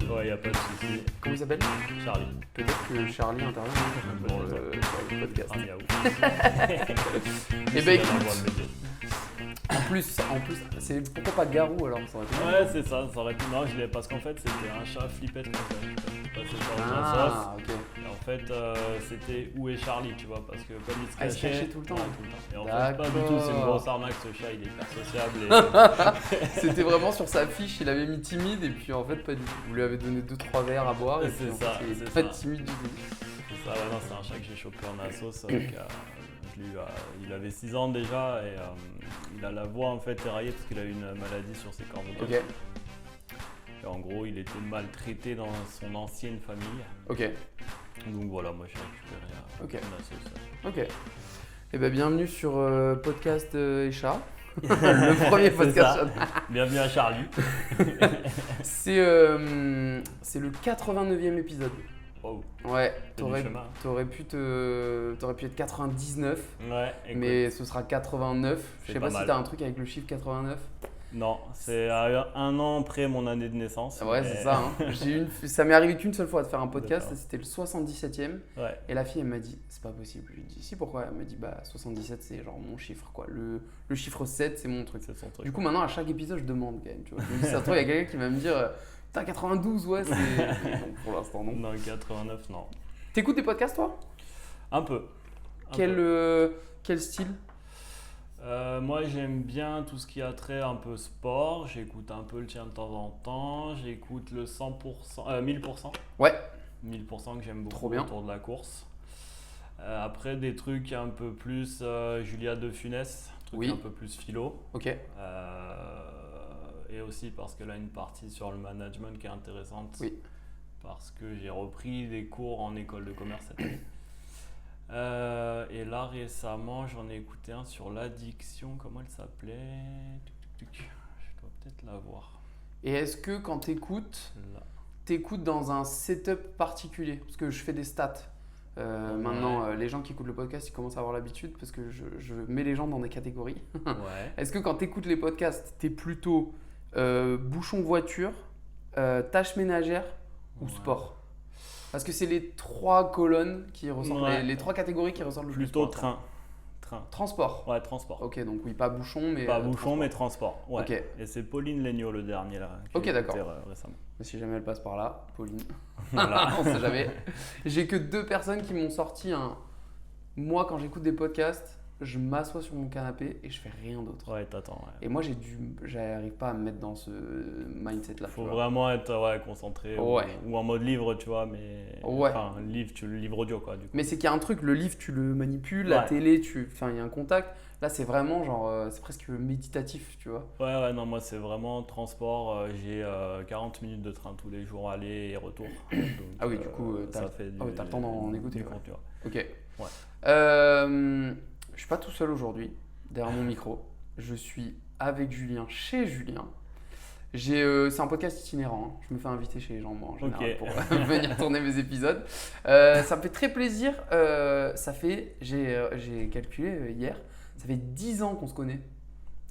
Ouais, y a pas de souci. Comment il s'appelle? Charlie. Peut-être que Charlie intervient dans le podcast. Un miaou. Eh ben écoute, en plus, c'est pourquoi pas Garou alors ça aurait été Ouais, c'est ça aurait pu. Non, je l'ai parce qu'en fait, c'était un chat flippette comme ça. Je passais par une sauce. Ah, ok. Et en fait, c'était où est Charlie, tu vois, parce que comme il se Ah, il se cachait. cachait tout le temps. Ouais, tout le temps. Et en fait, pas du tout, c'est une grosse arnaque ce chat, il est hyper sociable. C'était vraiment sur sa fiche, il avait mis timide et puis en fait pas du tout. Vous lui avez donné 2-3 verres à boire et C'est puis, en ça, fait, il est c'est pas ça. timide du tout. C'est ça, ouais, non, c'est un chat que j'ai chopé en assos. Il avait 6 ans déjà et il a la voix en fait éraillée parce qu'il a eu une maladie sur ses cordes vocales. Ok, Et en gros, il était maltraité dans son ancienne famille. ok, Donc voilà, moi j'ai récupéré Ok. une assos. ok. Et ben bienvenue sur Podcast et Chat. Le premier podcast. C'est ça. Bienvenue à Charlie. C'est le 89e épisode. Wow. Ouais, C'est du chemin. t'aurais pu être 99, Ouais, écoute. mais ce sera 89. Je C'est sais pas pas si mal. t'as un truc avec le chiffre 89. Non, c'est à 1 an après mon année de naissance. Ouais, mais- c'est ça. Hein. Ça m'est arrivé qu'une seule fois de faire un podcast, D'accord. et c'était le 77e. Ouais. Et la fille, elle m'a dit, c'est pas possible. Je lui ai dit, si, pourquoi? Elle m'a dit, bah 77, c'est genre mon chiffre, quoi. Le chiffre 7, c'est mon truc. C'est son truc. Du coup, maintenant, à chaque épisode, je demande quand même. Tu vois. Je me dis, ça se trouve, il y a quelqu'un qui va me dire, putain, 92, ouais, c'est. Donc, pour l'instant, non. Non, 89, non. T'écoutes des podcasts, toi? Un peu. Un Quel, peu. quel style? Moi, j'aime bien tout ce qui a trait un peu sport. J'écoute un peu le tien de temps en temps. J'écoute le 100%, 1000%. Ouais. 1000% que j'aime beaucoup Trop bien. autour de la course. Après, des trucs un peu plus Julia de Funès, trucs Oui. un peu plus philo. Ok. Et aussi parce qu'elle a une partie sur le management qui est intéressante. Oui. Parce que j'ai repris des cours en école de commerce cette année. Et là récemment j'en ai écouté un sur l'addiction, comment elle s'appelait? Tuc, tuc, tuc. Je dois peut-être la voir Et est-ce que quand là. t'écoutes dans un setup particulier? Parce que je fais des stats. Maintenant, les gens qui écoutent le podcast, ils commencent à avoir l'habitude parce que je mets les gens dans des catégories. Ouais. Est-ce que quand t'écoutes les podcasts, t'es plutôt bouchon voiture, tâches ménagères ou Ouais. sport? Parce que c'est les trois colonnes qui ressortent, Ouais. les trois catégories qui ressortent le plus. Plutôt pour l'instant. train. Transport. Ouais, transport. Ok, donc oui, pas bouchon, mais. Pas bouchon transport. mais transport. Ouais. Ok. Et c'est Pauline Legnaud le dernier là. que Ok, j'ai d'accord. écouté, récemment. Mais si jamais elle passe par là, Pauline. Voilà. On sait jamais. J'ai que 2 personnes qui m'ont sorti un. Moi, quand j'écoute des podcasts, je m'assois sur mon canapé et je fais rien d'autre. Ouais, t'attends. Ouais. Et moi, j'arrive pas à me mettre dans ce mindset-là. Faut tu vois. vraiment être concentré Ouais. ou en mode livre, tu vois, mais Ouais. enfin livre, le livre audio quoi du coup. Mais c'est qu'il y a un truc, le livre, tu le manipules, la Ouais. télé, enfin, il y a un contact. Là, c'est vraiment genre, c'est presque méditatif, tu vois. Ouais, non, moi c'est vraiment transport. J'ai 40 minutes de train tous les jours, aller et retour. Donc, Ah oui, du coup, ça fait du, t'as le temps d'en écouter. du Ouais. contenu, ouais. Ok. Ouais. Je suis pas tout seul aujourd'hui, derrière mon micro. Je suis avec Julien, chez Julien. C'est un podcast itinérant. Hein. Je me fais inviter chez les gens, moi, en général, Ok. pour venir tourner mes épisodes. Ça me fait très plaisir. J'ai calculé hier, ça fait 10 ans qu'on se connaît.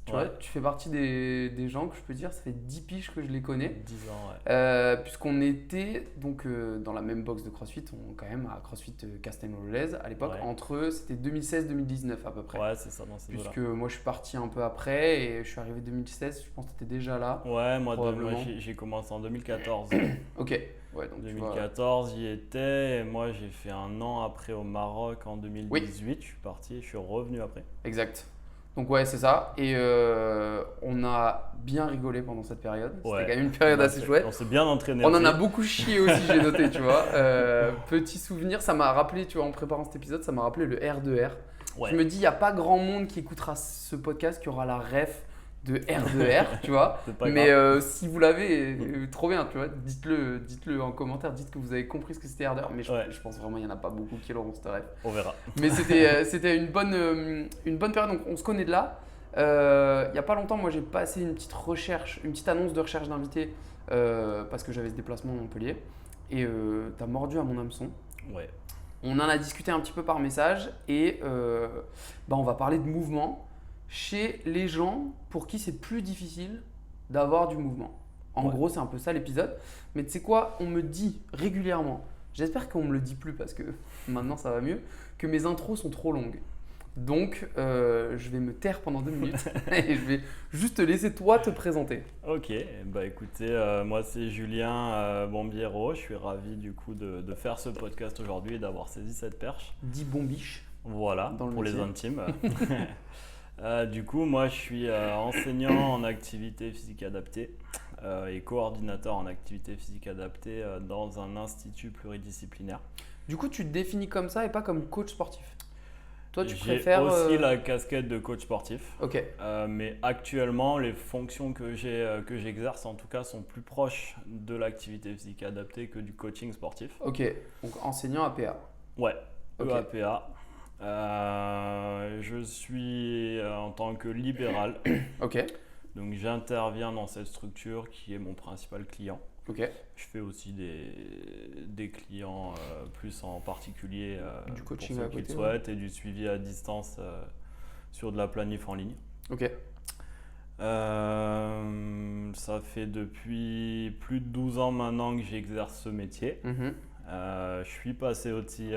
Tu Ouais. vois, tu fais partie des gens que je peux dire, ça fait 10 piges que je les connais. 10 ans, ouais. Puisqu'on était donc dans la même box de CrossFit, quand même à CrossFit Castelnau-le-Lez à l'époque, Ouais. c'était 2016-2019 à peu près. Ouais, c'est ça dans ces Puisque eaux-là. moi je suis parti un peu après et je suis arrivé 2016, je pense que tu étais déjà là. Ouais, moi Probablement. j'ai commencé en 2014. Ok, ouais, donc tu vois. 2014, j'y étais. Et moi, j'ai fait un an après au Maroc en 2018. Je suis parti, je suis revenu après. Exact. Donc ouais, c'est ça. Et on a bien rigolé pendant cette période. C'était Ouais. quand même une période assez chouette. On s'est bien entraîné. On en aussi. a beaucoup chié aussi, j'ai noté, tu vois. Petit souvenir, ça m'a rappelé, tu vois, en préparant cet épisode, ça m'a rappelé le R2R. Ouais. Je me dis, il n'y a pas grand monde qui écoutera ce podcast qui aura la ref de R2R, tu vois. C'est pas Mais grave. si vous l'avez, trop bien, tu vois. Dites-le en commentaire, dites que vous avez compris ce que c'était R2R. Mais Ouais. je pense vraiment qu'il n'y en a pas beaucoup qui l'auront cette ref. On verra. Mais c'était une bonne période, donc on se connaît de là. Il n'y a pas longtemps, moi j'ai passé une petite annonce de recherche d'invités parce que j'avais ce déplacement à Montpellier. Et t'as mordu à mon hameçon. Ouais. On en a discuté un petit peu par message et on va parler de mouvement chez les gens pour qui c'est plus difficile d'avoir du mouvement. En Ouais. gros, c'est un peu ça l'épisode. Mais tu sais quoi, on me dit régulièrement, j'espère qu'on me le dit plus parce que maintenant ça va mieux, que mes intros sont trop longues. Donc, je vais me taire pendant 2 minutes et je vais juste te laisser toi te présenter. Ok, bah écoutez, moi c'est Julien Bombiero, je suis ravi du coup de faire ce podcast aujourd'hui et d'avoir saisi cette perche. Dis bon biche. Voilà, Dans le pour les métier. intimes. Du coup, moi je suis enseignant en activité physique adaptée et coordinateur en activité physique adaptée dans un institut pluridisciplinaire. Du coup, tu te définis comme ça et pas comme coach sportif. Toi, tu J'ai préfères. aussi la casquette de coach sportif. Ok, Mais actuellement, les fonctions que j'exerce, en tout cas, sont plus proches de l'activité physique adaptée que du coaching sportif. ok. Donc, enseignant APA. Ouais, Ok. EAPA. Je suis en tant que libéral, Ok, donc j'interviens dans cette structure qui est mon principal client. ok. Je fais aussi des clients plus en particulier Du pour coaching ceux à qui le côté, souhaitent et du suivi à distance sur de la planif en ligne. Ok. Ça fait depuis plus de 12 ans maintenant que j'exerce ce métier. Mhm. Je suis passé aussi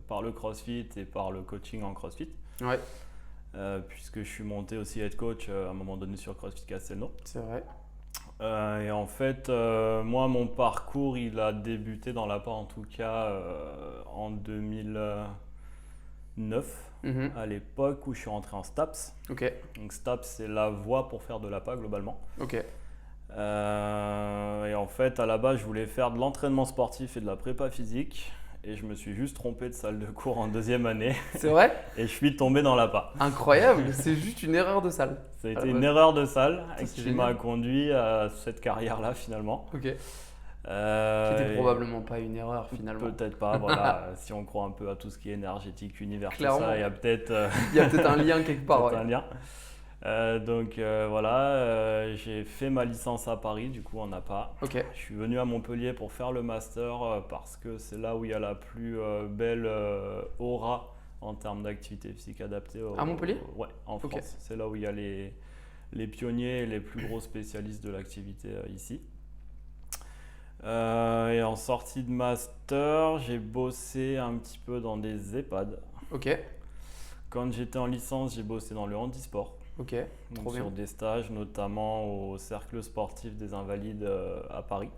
par le CrossFit et par le coaching en CrossFit, Ouais, puisque je suis monté aussi head coach à un moment donné sur CrossFit Castelnau. c'est vrai. Et en fait, moi, mon parcours, il a débuté dans l'APA en tout cas en 2009, Mhm. à l'époque où je suis rentré en STAPS. Ok, Donc STAPS, c'est la voie pour faire de l'APA globalement. ok. Et en fait, à la base, je voulais faire de l'entraînement sportif et de la prépa physique. Et je me suis juste trompé de salle de cours en deuxième année. C'est vrai? Et je suis tombé dans l'APA. Incroyable, c'est juste une erreur de salle. Ça a Ah, été ouais. une erreur de salle Ça, c'est qui m'a génial. conduit à cette carrière-là finalement. Ok. Qui Et était probablement pas une erreur finalement. peut-être pas, voilà. Si on croit un peu à tout ce qui est énergétique, univers, tout Clairement. ça, il y a peut-être Il y a peut-être un lien quelque part. peut-être Ouais. un lien. Donc voilà, j'ai fait ma licence à Paris, du coup en APA. Ok, Je suis venu à Montpellier pour faire le master parce que c'est là où il y a la plus belle aura en termes d'activité physique adaptée. À Montpellier? Ouais, en Ok. France. C'est là où il y a les pionniers et les plus gros spécialistes de l'activité ici. Et en sortie de master, j'ai bossé un petit peu dans des EHPAD. ok, Quand j'étais en licence, j'ai bossé dans le handisport. ok. Donc Trop bien. sur des stages, notamment au Cercle sportif des Invalides à Paris.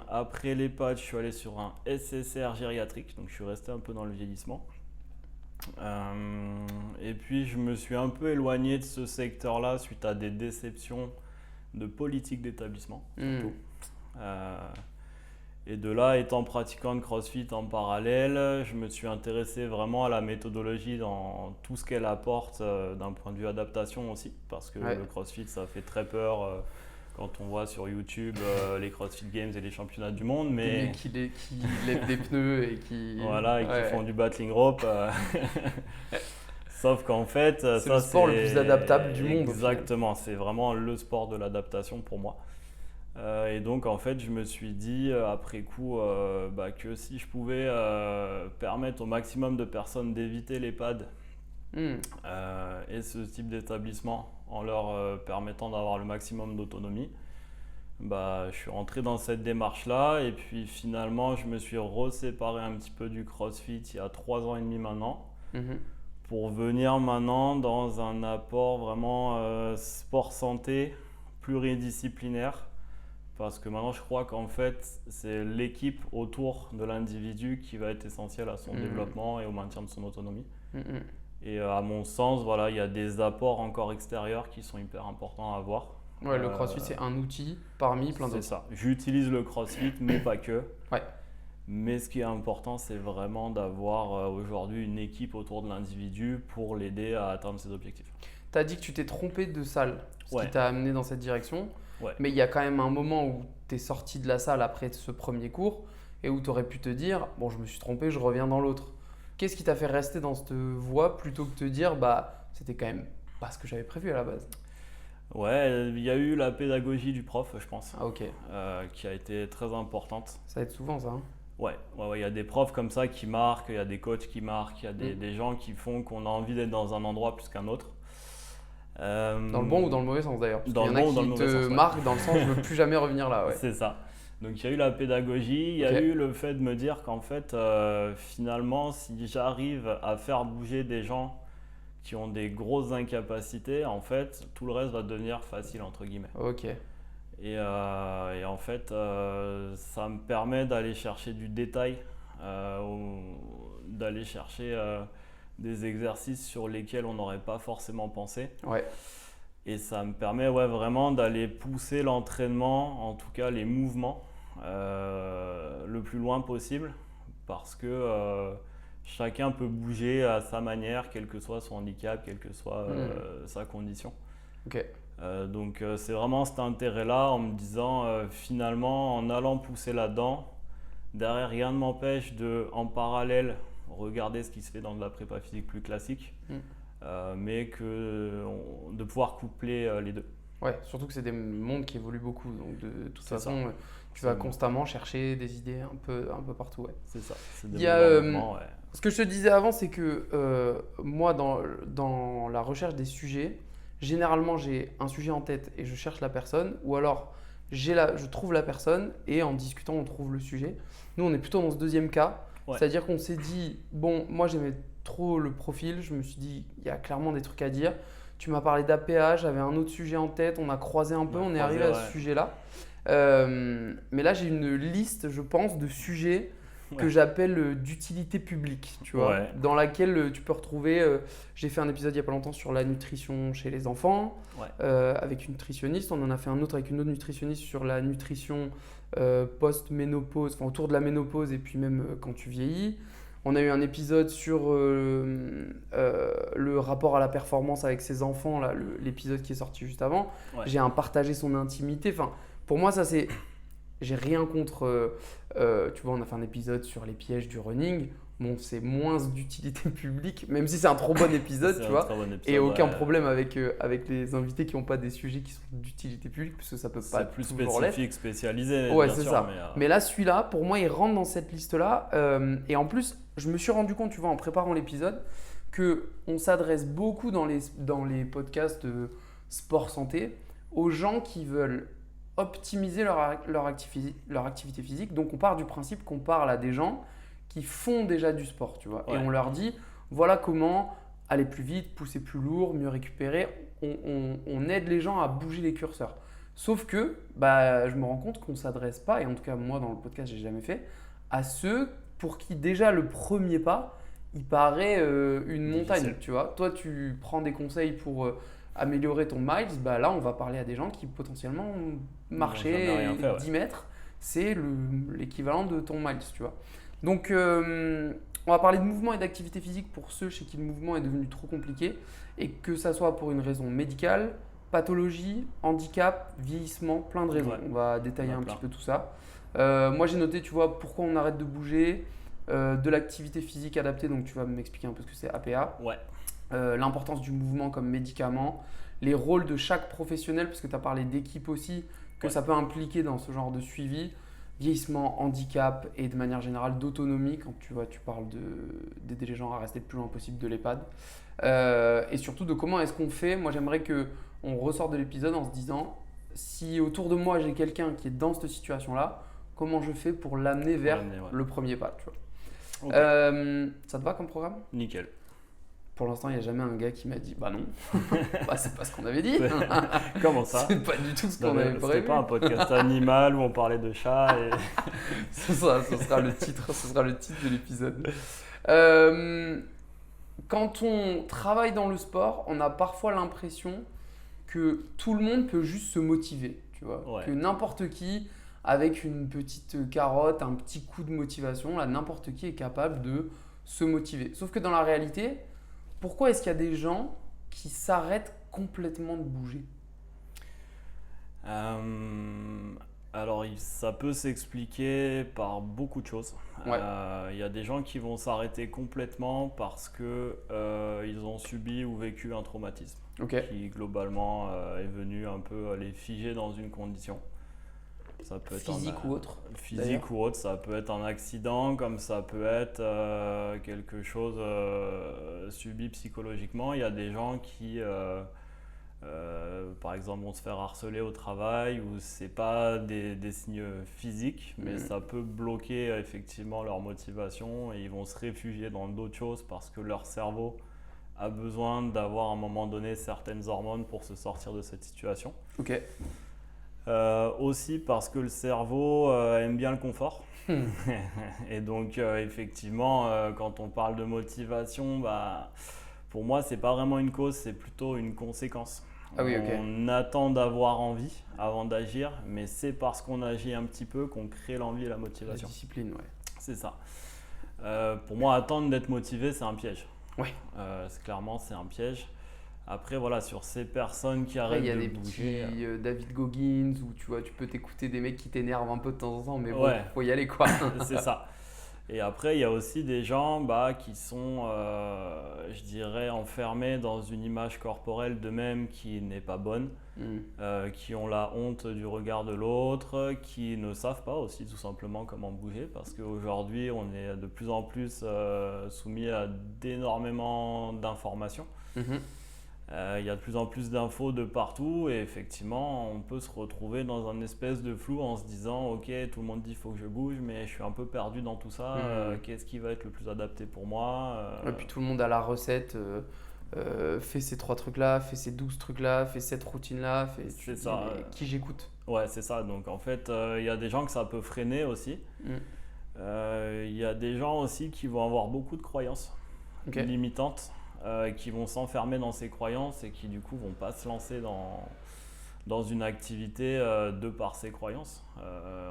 Après l'EHPAD, je suis allé sur un SSR gériatrique, donc je suis resté un peu dans le vieillissement. Et puis je me suis un peu éloigné de ce secteur-là suite à des déceptions de politique d'établissement. Hmm. Et de là, étant pratiquant de CrossFit en parallèle, je me suis intéressé vraiment à la méthodologie dans tout ce qu'elle apporte d'un point de vue adaptation aussi, parce que Ouais. le CrossFit, ça fait très peur quand on voit sur YouTube les CrossFit Games et les championnats du monde, Des mais mecs qui lèvent des pneus et qui. voilà, et qui Ouais. font du battling rope. Sauf qu'en fait, C'est ça le sport le plus adaptable du monde, au final. Exactement, c'est vraiment le sport de l'adaptation pour moi. Et donc en fait, je me suis dit après coup que si je pouvais permettre au maximum de personnes d'éviter l'EHPAD Hmm. et ce type d'établissement en leur permettant d'avoir le maximum d'autonomie, je suis rentré dans cette démarche-là et puis finalement, je me suis reséparé un petit peu du CrossFit il y a 3 ans et demi maintenant. Mhm. Pour venir maintenant dans un apport vraiment sport santé pluridisciplinaire, parce que maintenant je crois qu'en fait c'est l'équipe autour de l'individu qui va être essentielle à son développement et au maintien de son autonomie. Mhm. Et à mon sens, voilà, il y a des apports encore extérieurs qui sont hyper importants à avoir. Ouais, le CrossFit, c'est un outil parmi plein C'est d'autres. ça. J'utilise le CrossFit, mais pas que. Ouais. Mais ce qui est important, c'est vraiment d'avoir aujourd'hui une équipe autour de l'individu pour l'aider à atteindre ses objectifs. Tu as dit que tu t'es trompé de salle, ce Ouais. qui t'a amené dans cette direction. Ouais. Mais il y a quand même un moment où tu es sorti de la salle après ce premier cours et où tu aurais pu te dire bon, je me suis trompé, je reviens dans l'autre. Qu'est-ce qui t'a fait rester dans cette voie plutôt que de te dire c'était quand même pas ce que j'avais prévu à la base? Ouais, il y a eu la pédagogie du prof, je pense, Ah, ok. qui a été très importante. Ça aide souvent, ça. Hein. Ouais, il y a des profs comme ça qui marquent, il y a des coachs qui marquent, il y a des gens qui font qu'on a envie d'être dans un endroit plus qu'un autre. Dans le bon ou dans le mauvais sens d'ailleurs. Parce Dans qu'il y le en a bon ou dans le qui mauvais te sens, ouais. marquent dans le sens je veux plus jamais revenir là. Ouais. C'est ça. Donc il y a eu la pédagogie, il y a Ok. eu le fait de me dire qu'en fait, finalement, si j'arrive à faire bouger des gens qui ont des grosses incapacités, en fait, tout le reste va devenir facile, entre guillemets. Ok. Et en fait, ça me permet d'aller chercher du détail, d'aller chercher des exercices sur lesquels on n'aurait pas forcément pensé. Ouais. Et ça me permet vraiment d'aller pousser l'entraînement, en tout cas les mouvements, le plus loin possible, parce que chacun peut bouger à sa manière, quel que soit son handicap, quelle que soit sa condition. Ok. Donc c'est vraiment cet intérêt-là en me disant finalement en allant pousser là-dedans, derrière rien ne m'empêche de en parallèle regarder ce qui se fait dans de la prépa physique plus classique, mais de pouvoir coupler les deux. Ouais, surtout que c'est des mondes qui évoluent beaucoup. Donc de toute C'est façon, ça. tu vas constamment chercher des idées un peu partout. Ouais. C'est ça, c'est Il des y a, mouvements, ouais. Ce que je te disais avant, c'est que moi, dans la recherche des sujets, généralement, j'ai un sujet en tête et je cherche la personne, ou alors je trouve la personne et en discutant, on trouve le sujet. Nous, on est plutôt dans ce deuxième cas, Ouais. c'est-à-dire qu'on s'est dit, bon, moi, j'aimais trop le profil, je me suis dit, il y a clairement des trucs à dire. Tu m'as parlé d'APA, j'avais un autre sujet en tête, on a croisé un peu, on est arrivé à ce sujet-là. Mais là, j'ai une liste, je pense, de sujets que j'appelle d'utilité publique, tu vois, dans laquelle tu peux retrouver. J'ai fait un épisode il n'y a pas longtemps sur la nutrition chez les enfants, avec une nutritionniste. On en a fait un autre avec une autre nutritionniste sur la nutrition post-ménopause, enfin autour de la ménopause et puis même quand tu vieillis. On a eu un épisode sur le rapport à la performance avec ses enfants, là, l'épisode qui est sorti juste avant. Ouais. J'ai un partager son intimité. Enfin, pour moi, ça c'est. J'ai rien contre. Tu vois, on a fait un épisode sur les pièges du running. Bon, c'est moins d'utilité publique, même si c'est un trop bon épisode, tu vois. Et aucun problème avec les invités qui n'ont pas des sujets qui sont d'utilité publique, parce que ça peut pas c'est plus toujours l'être. spécifique, spécialisé. Ouais, bien c'est sûr, ça. Mais là, celui-là, pour moi, il rentre dans cette liste-là. Et en plus, je me suis rendu compte, tu vois, en préparant l'épisode, qu'on s'adresse beaucoup dans les podcasts sport santé aux gens qui veulent optimiser leur activité physique. Donc, on part du principe qu'on parle à des gens qui font déjà du sport, tu vois. Et on leur dit, voilà comment aller plus vite, pousser plus lourd, mieux récupérer. On aide les gens à bouger les curseurs. Sauf que je me rends compte qu'on ne s'adresse pas, et en tout cas moi dans le podcast je n'ai jamais fait, à ceux pour qui déjà le premier pas, il paraît une montagne, tu vois. Toi tu prends des conseils pour améliorer ton miles, là on va parler à des gens qui potentiellement marcher 10 mètres, c'est l'équivalent de ton miles, tu vois. Donc on va parler de mouvement et d'activité physique pour ceux chez qui le mouvement est devenu trop compliqué, et que ça soit pour une raison médicale, pathologie, handicap, vieillissement, plein de raisons. On va détailler un petit peu tout ça. Moi, j'ai noté, tu vois, pourquoi on arrête de bouger, de l'activité physique adaptée, donc tu vas m'expliquer un peu ce que c'est APA. L'importance du mouvement comme médicament, les rôles de chaque professionnel, parce que tu as parlé d'équipe aussi, que ça peut impliquer dans ce genre de suivi, vieillissement, handicap et de manière générale d'autonomie, quand tu parles d'aider les gens à rester le plus loin possible de l'EHPAD. Et surtout de comment est-ce qu'on fait. Moi, j'aimerais qu'on ressorte de l'épisode en se disant, si autour de moi j'ai quelqu'un qui est dans cette situation-là, comment je fais pour l'amener vers le premier pas, tu vois. Ça te va comme programme ? Nickel. Pour l'instant, il n'y a jamais un gars qui m'a dit bah non, c'est pas ce qu'on avait dit. Comment ça ? C'est pas du tout ce qu'on avait prévu. C'était pas un podcast animal où on parlait de chats et... ce sera le titre de l'épisode. Quand on travaille dans le sport, on a parfois l'impression que tout le monde peut juste se motiver, tu vois. Que n'importe qui, avec une petite carotte, un petit coup de motivation, là, n'importe qui est capable de se motiver. Sauf que dans la réalité, pourquoi est-ce qu'il y a des gens qui s'arrêtent complètement de bouger ? Alors, ça peut s'expliquer par beaucoup de choses. Il y a des gens qui vont s'arrêter complètement parce qu'ils ont subi ou vécu un traumatisme qui globalement est venu un peu les figer dans une condition. Ça peut être physique ou autre. Physique ou autre, ça peut être un accident, comme ça peut être quelque chose subi psychologiquement. Il y a des gens qui Par exemple, vont se faire harceler au travail ou c'est pas des signes physiques, mais ça peut bloquer effectivement leur motivation et ils vont se réfugier dans d'autres choses parce que leur cerveau a besoin d'avoir à un moment donné certaines hormones pour se sortir de cette situation. Ok. Aussi parce que le cerveau aime bien le confort. Et donc effectivement, quand on parle de motivation, pour moi, c'est pas vraiment une cause, c'est plutôt une conséquence. Ah oui, ok. On attend d'avoir envie avant d'agir, mais c'est parce qu'on agit un petit peu qu'on crée l'envie et la La motivation. discipline, ouais. C'est ça. Pour moi, attendre d'être motivé, c'est un piège. Ouais. Clairement, c'est un piège. Après, voilà, sur ces personnes qui Après, arrêtent il y a de des bouger. petits David Goggins où tu vois, tu peux t'écouter des mecs qui t'énervent un peu de temps en temps, mais bon, Ouais. faut y aller quoi. C'est ça. Et après, il y a aussi des gens qui sont, je dirais, enfermés dans une image corporelle d'eux-mêmes qui n'est pas bonne, qui ont la honte du regard de l'autre, qui ne savent pas aussi tout simplement comment bouger, parce qu'aujourd'hui, on est de plus en plus soumis à d'énormément d'informations. Il y a de plus en plus d'infos de partout et effectivement on peut se retrouver dans un espèce de flou en se disant ok, tout le monde dit il faut que je bouge mais je suis un peu perdu dans tout ça, qu'est-ce qui va être le plus adapté pour moi Et puis tout le monde a la recette, fais ces 3 trucs là, fais ces 12 trucs là, fais cette routine là, C'est ça. Qui j'écoute. Ouais, c'est ça, donc en fait il y a des gens que ça peut freiner aussi. Il y a des gens aussi qui vont avoir beaucoup de croyances limitantes, qui vont s'enfermer dans ces croyances et qui du coup vont pas se lancer dans une activité de par ces croyances.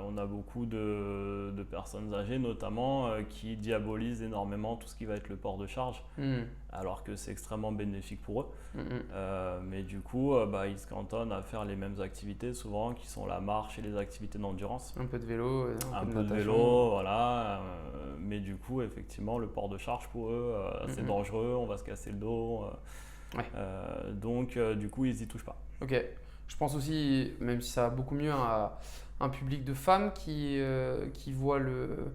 On a beaucoup de personnes âgées notamment qui diabolisent énormément tout ce qui va être le port de charge, alors que c'est extrêmement bénéfique pour eux. Mais du coup, ils se cantonnent à faire les mêmes activités souvent qui sont la marche et les activités d'endurance. Un peu de vélo, Un peu de natation. vélo, voilà. Mais du coup, effectivement, le port de charge pour eux, c'est dangereux, on va se casser le dos. Donc, du coup, ils y touchent pas. Ok. Je pense aussi, même si ça va beaucoup mieux, à un public de femmes qui voit le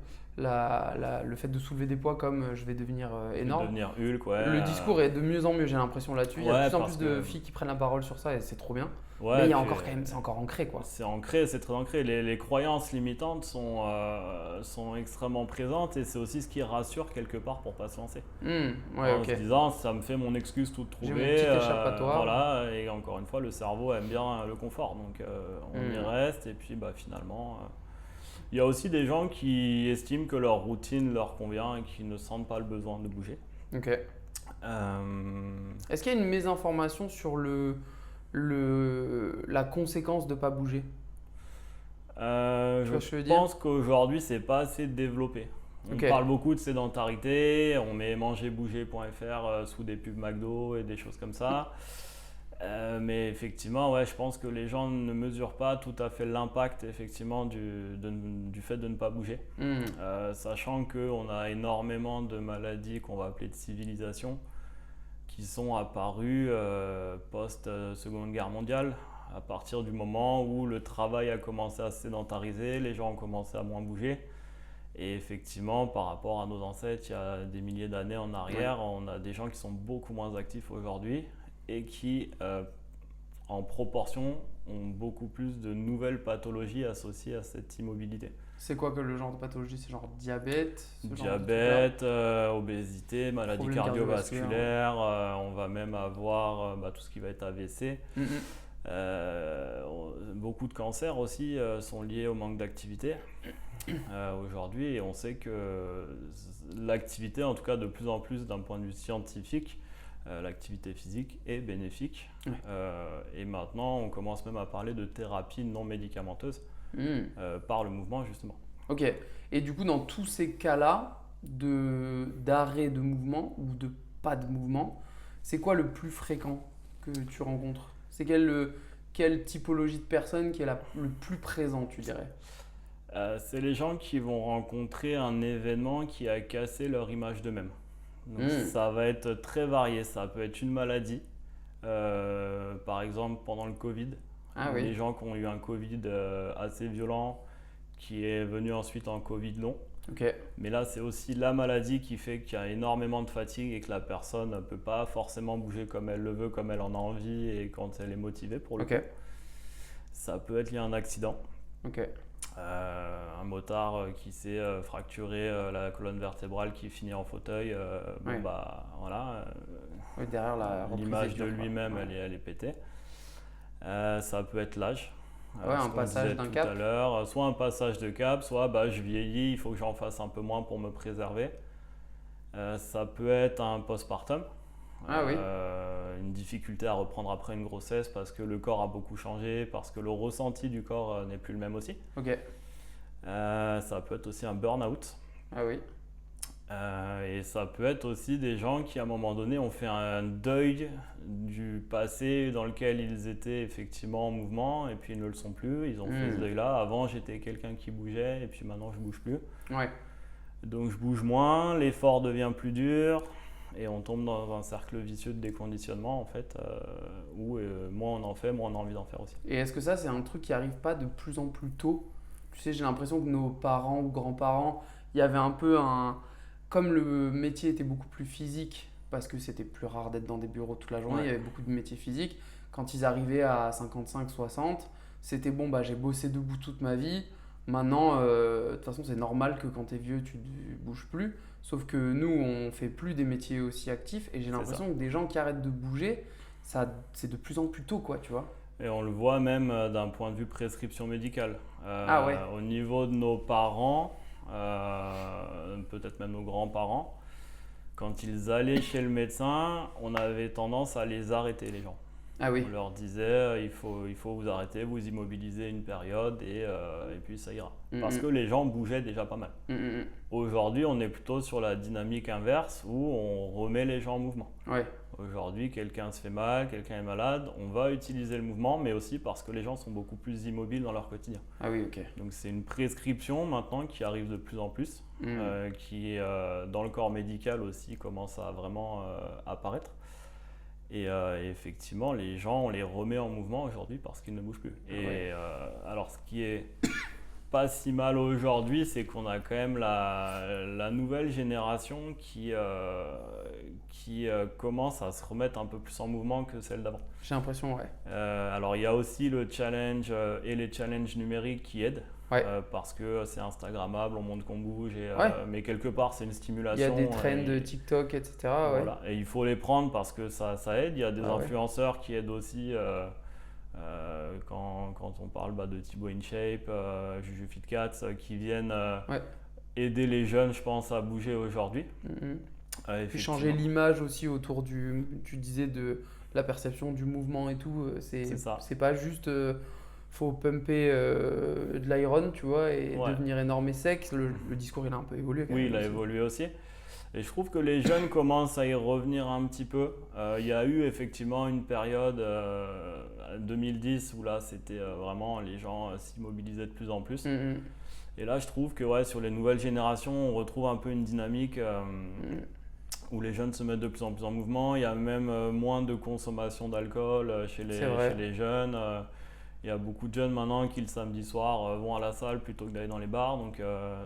fait de soulever des poids comme je vais devenir énorme. Devenir Hulk, ouais. Le discours est de mieux en mieux, j'ai l'impression là-dessus. Il y a de plus en parce plus de que- filles qui prennent la parole sur ça et c'est trop bien. Ouais, Mais il y a puis, encore quand même, c'est encore ancré quoi. C'est ancré, c'est très ancré. Les croyances limitantes sont extrêmement présentes et c'est aussi ce qui rassure quelque part pour pas se lancer. Ouais, En ok. se disant, ça me fait mon excuse toute J'ai trouvée. mon petit échappatoire. Voilà, et encore une fois, le cerveau aime bien le confort, donc on y reste. Et puis finalement, il y a aussi des gens qui estiment que leur routine leur convient et qui ne sentent pas le besoin de bouger. Ok. Euh, Est-ce qu'il y a une mésinformation sur la conséquence de pas bouger? je vois ce que je veux dire? pense qu'aujourd'hui, c'est pas assez développé. On Ok. parle beaucoup de sédentarité, on met mangerbouger.fr sous des pubs McDo et des choses comme ça. Mais effectivement, ouais, je pense que les gens ne mesurent pas tout à fait l'impact effectivement du fait de ne pas bouger. Sachant qu'on a énormément de maladies qu'on va appeler de civilisation qui sont apparues post-Seconde Guerre mondiale, à partir du moment où le travail a commencé à se sédentariser, les gens ont commencé à moins bouger. Et effectivement, par rapport à nos ancêtres, il y a des milliers d'années en arrière, on a des gens qui sont beaucoup moins actifs aujourd'hui et qui, en proportion, ont beaucoup plus de nouvelles pathologies associées à cette immobilité. C'est quoi que le genre de pathologie? C'est genre diabète? ce genre de Diabète, obésité, maladies Problèmes cardiovasculaires, on va même avoir tout ce qui va être AVC. Beaucoup de cancers aussi sont liés au manque d'activité aujourd'hui et on sait que l'activité, en tout cas de plus en plus d'un point de vue scientifique, l'activité physique est bénéfique. Et maintenant on commence même à parler de thérapie non médicamenteuse par le mouvement justement. Ok. Et du coup, dans tous ces cas-là d'arrêt de mouvement ou de pas de mouvement, c'est quoi le plus fréquent que tu rencontres? C'est quelle typologie de personne qui est le plus présent, tu dirais? C'est les gens qui vont rencontrer un événement qui a cassé leur image d'eux-mêmes. Donc ça va être très varié, ça peut être une maladie, par exemple pendant le Covid, des gens qui ont eu un Covid assez violent, qui est venu ensuite en Covid long. Ok. Mais là, c'est aussi la maladie qui fait qu'il y a énormément de fatigue et que la personne ne peut pas forcément bouger comme elle le veut, comme elle en a envie et quand elle est motivée pour le Ok. coup. Ça peut être lié à un accident. Ok. Un motard qui s'est fracturé la colonne vertébrale qui finit en fauteuil. Ouais. Voilà. Oui, derrière la reprise L'image est de dure, quoi. lui-même, Ouais. elle est pétée. Ça peut être l'âge. Ouais, un Ce qu'on passage disait d'un tout cap. à l'heure, soit un passage de cap, soit je vieillis, il faut que j'en fasse un peu moins pour me préserver. Ça peut être un postpartum, Ah oui. une difficulté à reprendre après une grossesse parce que le corps a beaucoup changé, parce que le ressenti du corps n'est plus le même aussi. Ok. Ça peut être aussi un burn-out. Ah oui. Et ça peut être aussi des gens qui à un moment donné ont fait un deuil du passé dans lequel ils étaient effectivement en mouvement et puis ils ne le sont plus. Ils ont fait ce deuil-là. Avant j'étais quelqu'un qui bougeait et puis maintenant je bouge plus. Ouais. Donc je bouge moins, l'effort devient plus dur et on tombe dans un cercle vicieux de déconditionnement en fait où moins on en fait, moins on a envie d'en faire aussi. Et est-ce que ça, c'est un truc qui arrive pas de plus en plus tôt? Tu sais, j'ai l'impression que nos parents ou grands-parents, il y avait un peu un... Comme le métier était beaucoup plus physique, parce que c'était plus rare d'être dans des bureaux toute la journée, Ouais. il y avait beaucoup de métiers physiques. Quand ils arrivaient à 55, 60, c'était bon, j'ai bossé debout toute ma vie. Maintenant, de toute façon, c'est normal que quand tu es vieux, tu ne bouges plus. Sauf que nous, on fait plus des métiers aussi actifs. Et j'ai l'impression que des gens qui arrêtent de bouger, ça, c'est de plus en plus tôt, quoi, tu vois. Et on le voit même d'un point de vue prescription médicale. Ah ouais. Au niveau de nos parents, peut-être même nos grands-parents, quand ils allaient chez le médecin, on avait tendance à les arrêter, les gens. Ah oui. On leur disait il faut vous arrêter, vous immobiliser une période et puis ça ira. Parce que les gens bougeaient déjà pas mal. Aujourd'hui, on est plutôt sur la dynamique inverse où on remet les gens en mouvement. Ouais. Aujourd'hui, quelqu'un se fait mal, quelqu'un est malade, on va utiliser le mouvement, mais aussi parce que les gens sont beaucoup plus immobiles dans leur quotidien. Ah oui, ok. Donc c'est une prescription maintenant qui arrive de plus en plus, qui dans le corps médical aussi commence à vraiment apparaître. Et effectivement, les gens, on les remet en mouvement aujourd'hui parce qu'ils ne bougent plus. Et alors, ce qui est pas si mal aujourd'hui, c'est qu'on a quand même la nouvelle génération qui commence à se remettre un peu plus en mouvement que celle d'avant. J'ai l'impression, ouais. Alors, il y a aussi le challenge et les challenges numériques qui aident. Ouais. Parce que c'est instagrammable, on montre qu'on bouge, mais quelque part c'est une Il y stimulation. a des trends de TikTok, etc. Ouais. Voilà. Et il faut les prendre parce que ça aide. Il y a des Ah ouais. influenceurs qui aident aussi quand on parle de Thibaut InShape, Juju FitCats, qui viennent aider les jeunes, je pense, à bouger aujourd'hui. Puis changer l'image aussi autour tu disais, de la perception du mouvement et tout. C'est ça. C'est pas juste faut pumper de l'iron, tu vois, et devenir énorme et sec. Le discours, il a un peu évolué. Oui, il a évolué aussi. Et je trouve que les jeunes commencent à y revenir un petit peu. Il y a eu effectivement une période 2010 où là, c'était vraiment les gens s'immobilisaient de plus en plus. Et là, je trouve que sur les nouvelles générations, on retrouve un peu une dynamique où les jeunes se mettent de plus en plus en mouvement. Il y a même moins de consommation d'alcool chez les jeunes. Il y a beaucoup de jeunes maintenant qui le samedi soir vont à la salle plutôt que d'aller dans les bars, donc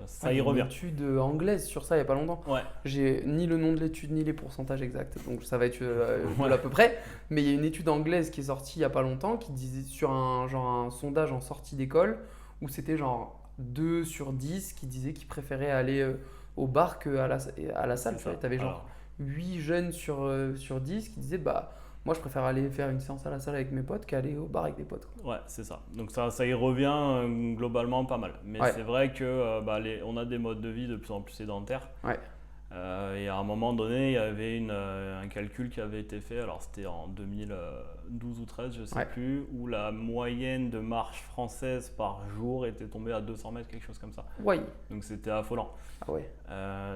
ça y revient. Il y a une étude anglaise sur ça il n'y a pas longtemps. Ouais. J'ai ni le nom de l'étude ni les pourcentages exacts, donc ça va être de l'à peu près. Mais il y a une étude anglaise qui est sortie il n'y a pas longtemps qui disait sur un sondage en sortie d'école où c'était genre 2 sur 10 qui disaient qu'ils préféraient aller au bar qu'à la salle. Tu avais genre 8 jeunes sur 10 qui disaient moi, je préfère aller faire une séance à la salle avec mes potes qu'aller au bar avec des potes. Ouais, c'est ça. Donc ça y revient globalement pas mal. Mais c'est vrai que on a des modes de vie de plus en plus sédentaires. Ouais. Et à un moment donné, il y avait un calcul qui avait été fait, alors c'était en 2012 ou 2013, je ne sais plus, où la moyenne de marche française par jour était tombée à 200 mètres, quelque chose comme ça. Ouais. Donc c'était affolant. Ah ouais.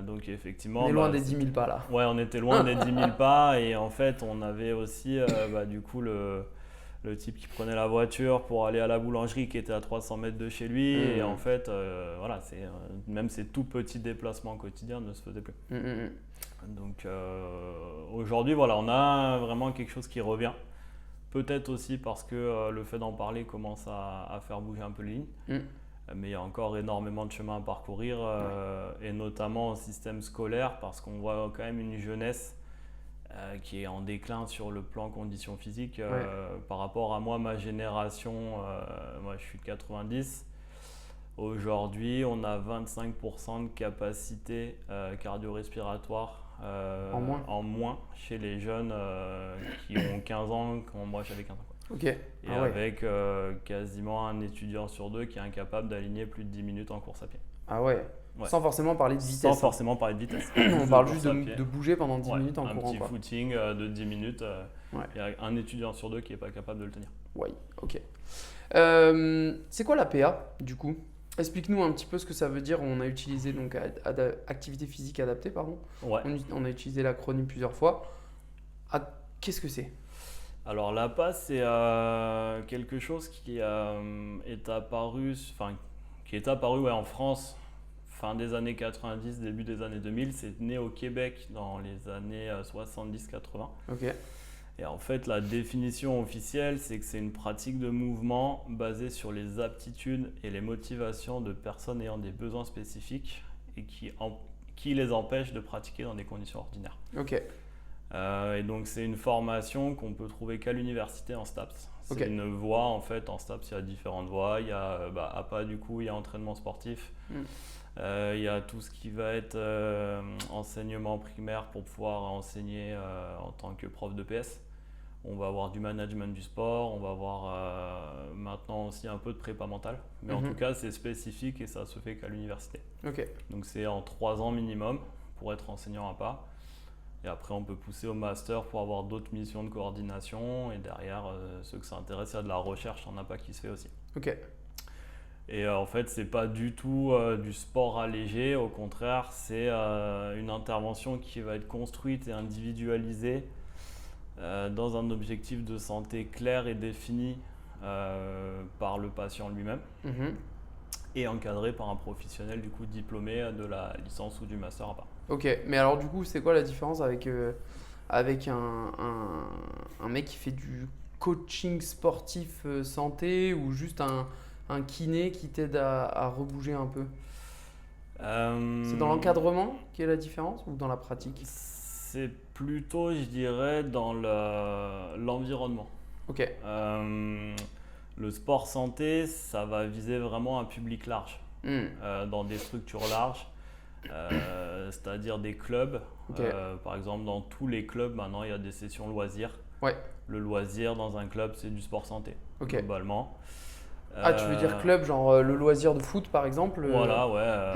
Donc effectivement… On est loin des 10 000 pas là. Ouais, on était loin des 10 000 pas et en fait on avait aussi du coup le type qui prenait la voiture pour aller à la boulangerie qui était à 300 mètres de chez lui et en fait même ces tout petits déplacements quotidiens ne se faisaient plus. Donc aujourd'hui on a vraiment quelque chose qui revient, peut-être aussi parce que le fait d'en parler commence à faire bouger un peu les lignes. Mais il y a encore énormément de chemin à parcourir, et notamment au système scolaire, parce qu'on voit quand même une jeunesse qui est en déclin sur le plan conditions physiques. Par rapport à moi, ma génération, moi je suis de 90. Aujourd'hui, on a 25% de capacité cardio-respiratoire en moins chez les jeunes qui ont 15 ans quand moi j'avais 15 ans. Ok. Et avec quasiment un étudiant sur deux qui est incapable d'aligner plus de 10 minutes en course à pied. Ah ouais. Ouais. Sans forcément parler de vitesse. Sans forcément parler de vitesse. On parle juste de bouger pendant 10 minutes en un courant. Un petit footing de 10 minutes. Il y a un étudiant sur deux qui n'est pas capable de le tenir. Ouais, ok. C'est quoi la PA du coup? Explique-nous un petit peu ce que ça veut dire. On a utilisé donc activité physique adaptée, pardon. Ouais. On a utilisé l'acronyme plusieurs fois. Qu'est-ce que c'est? Alors l'APA, c'est quelque chose qui est apparu, en France fin des années 90, début des années 2000. C'est né au Québec dans les années 70-80. Ok. Et en fait, la définition officielle, c'est que c'est une pratique de mouvement basée sur les aptitudes et les motivations de personnes ayant des besoins spécifiques et qui les empêche de pratiquer dans des conditions ordinaires. Ok. Et donc, c'est une formation qu'on peut trouver qu'à l'université en STAPS. C'est une voie, en fait, en STAPS, il y a différentes voies. Il y a APA, du coup, il y a entraînement sportif. Il y a tout ce qui va être enseignement primaire pour pouvoir enseigner en tant que prof de PS. On va avoir du management du sport, on va avoir maintenant aussi un peu de prépa mentale. Mais en tout cas, c'est spécifique et ça se fait qu'à l'université. Ok. Donc c'est en 3 ans minimum pour être enseignant APA. Et après, on peut pousser au master pour avoir d'autres missions de coordination. Et derrière, ceux que ça intéresse, il y a de la recherche en APA qui se fait aussi. Ok. Et en fait, c'est pas du tout du sport allégé. Au contraire, c'est une intervention qui va être construite et individualisée dans un objectif de santé clair et défini par le patient lui-même et encadré par un professionnel du coup diplômé de la licence ou du master APA. Ok, mais alors du coup, c'est quoi la différence avec un mec qui fait du coaching sportif santé ou juste un kiné qui t'aide à rebouger un peu? C'est dans l'encadrement qui est la différence ou dans la pratique? C'est plutôt, je dirais, dans l'environnement. Ok. Le sport santé, ça va viser vraiment un public large, dans des structures larges, c'est-à-dire des clubs. Par exemple, dans tous les clubs, maintenant, il y a des sessions loisirs. Ouais. Le loisir dans un club, c'est du sport santé, globalement. Tu veux dire club, genre le loisir de foot par exemple? Voilà,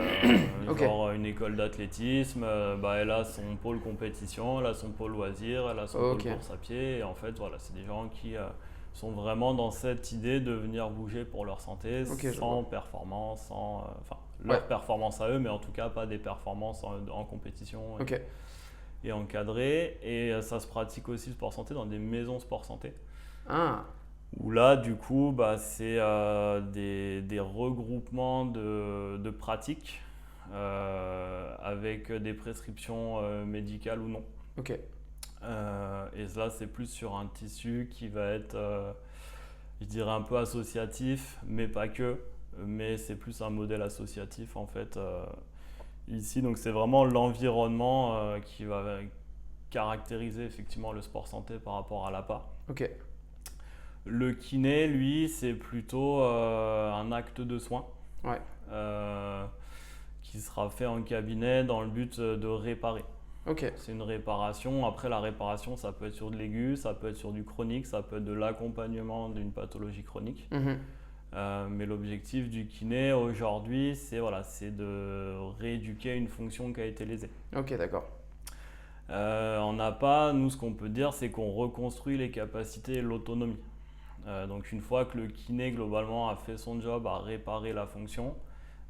genre une école d'athlétisme, elle a son pôle compétition, elle a son pôle loisir, elle a son pôle course à pied. Et en fait, voilà, c'est des gens qui sont vraiment dans cette idée de venir bouger pour leur santé sans performance, leur performance à eux, mais en tout cas pas des performances en compétition et encadrées. Et ça se pratique aussi le sport santé dans des maisons sport santé. Où là, du coup, c'est des regroupements de pratiques avec des prescriptions médicales ou non. Ok. Et là, c'est plus sur un tissu qui va être, je dirais, un peu associatif, mais pas que. Mais c'est plus un modèle associatif, en fait, ici. Donc, c'est vraiment l'environnement qui va caractériser effectivement le sport santé par rapport à l'APA. Ok. Le kiné, lui, c'est plutôt un acte de soin qui sera fait en cabinet dans le but de réparer. C'est une réparation. Après, la réparation, ça peut être sur de l'aigu, ça peut être sur du chronique, ça peut être de l'accompagnement d'une pathologie chronique. Mais l'objectif du kiné aujourd'hui, c'est de rééduquer une fonction qui a été lésée. Ok, d'accord. En APA, nous, ce qu'on peut dire, c'est qu'on reconstruit les capacités et l'autonomie. Donc une fois que le kiné globalement a fait son job, a réparé la fonction,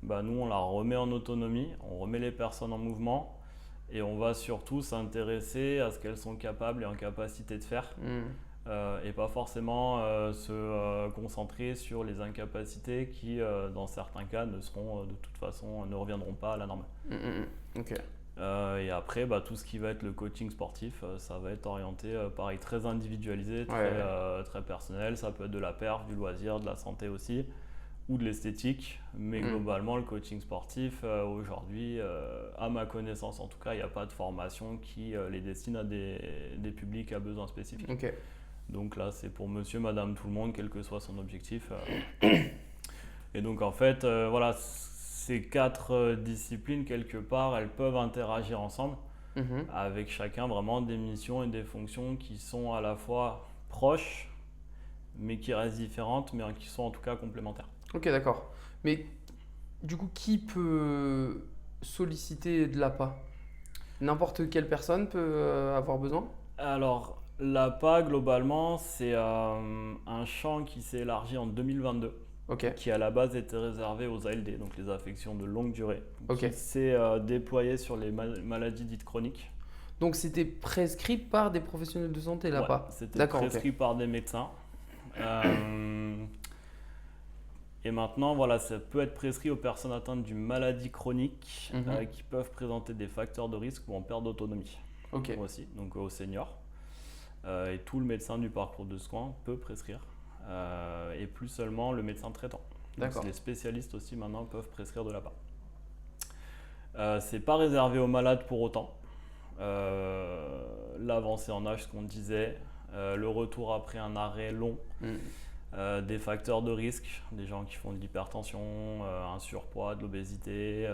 nous on la remet en autonomie, on remet les personnes en mouvement et on va surtout s'intéresser à ce qu'elles sont capables et en capacité de faire et pas forcément se concentrer sur les incapacités qui dans certains cas de toute façon ne reviendront pas à la normale. Et après, tout ce qui va être le coaching sportif, ça va être orienté, pareil, très individualisé, très personnel. Ça peut être de la perf, du loisir, de la santé aussi, ou de l'esthétique. Mais Mm. globalement, le coaching sportif, aujourd'hui, à ma connaissance en tout cas, il n'y a pas de formation qui les destine à des publics à besoins spécifiques. Ok. Donc là, c'est pour monsieur, madame, tout le monde, quel que soit son objectif. Et donc en fait, voilà, ces 4 disciplines, quelque part, elles peuvent interagir ensemble Mhm. avec chacun vraiment des missions et des fonctions qui sont à la fois proches, mais qui restent différentes, mais qui sont en tout cas complémentaires. Ok, d'accord. Mais du coup, qui peut solliciter de l'appât? N'importe quelle personne peut avoir besoin? Alors, l'APA, globalement, c'est un champ qui s'est élargi en 2022, Ok, qui à la base était réservé aux ALD, donc les affections de longue durée, ok. qui s'est déployé sur les maladies dites chroniques. Donc c'était prescrit par des professionnels de santé, Ouais, l'appât. c'était D'accord, ok. prescrit par des médecins. Et maintenant, voilà, ça peut être prescrit aux personnes atteintes d'une maladie chronique Mhm. qui peuvent présenter des facteurs de risque ou en perte d'autonomie Ok, aussi, donc aux seniors. Et tout le médecin du parcours de soins peut prescrire. Et plus seulement le médecin traitant. Donc d'accord. les spécialistes aussi maintenant peuvent prescrire de l'APA. C'est pas réservé aux malades pour autant. L'avancée en âge, ce qu'on disait, le retour après un arrêt long, Mm. des facteurs de risque, des gens qui font de l'hypertension, un surpoids, de l'obésité,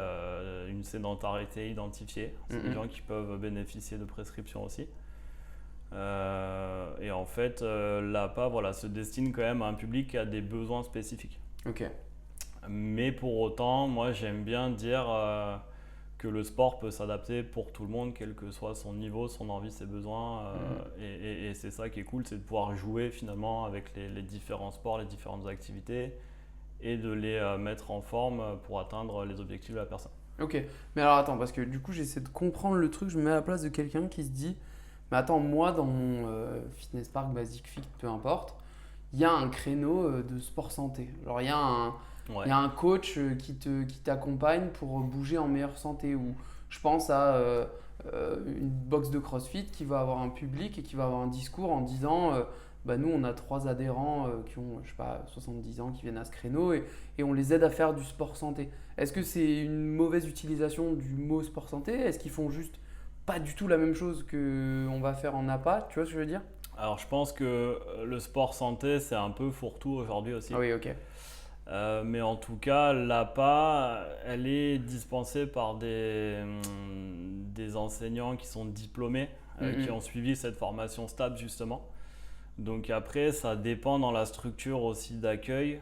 une sédentarité identifiée. C'est des Mhm. gens qui peuvent bénéficier de prescriptions aussi. Et en fait, l'APA voilà, se destine quand même à un public qui a des besoins spécifiques. Ok. Mais pour autant, moi j'aime bien dire que le sport peut s'adapter pour tout le monde, quel que soit son niveau, son envie, ses besoins. Et c'est ça qui est cool, c'est de pouvoir jouer finalement avec les différents sports, les différentes activités et de les mettre en forme pour atteindre les objectifs de la personne. Ok. Mais alors attends, parce que du coup j'essaie de comprendre le truc, je me mets à la place de quelqu'un qui se dit, mais attends, moi dans mon fitness park, basic fit, peu importe, il y a un créneau de sport santé. Genre il Ouais, y a un coach qui t'accompagne pour bouger en meilleure santé. Ou je pense à une box de CrossFit qui va avoir un public et qui va avoir un discours en disant bah nous on a 3 adhérents qui ont je sais pas 70 ans qui viennent à ce créneau et on les aide à faire du sport santé. Est-ce que c'est une mauvaise utilisation du mot sport santé? Est-ce qu'ils font juste pas du tout la même chose que on va faire en APA? Tu vois ce que je veux dire? alors je pense que le sport santé c'est un peu fourre-tout aujourd'hui aussi. Ah oui, ok. Mais en tout cas, l'APA, elle est dispensée par des enseignants qui sont diplômés, qui Mhm. ont suivi cette formation stable justement. Donc après, ça dépend dans la structure aussi d'accueil,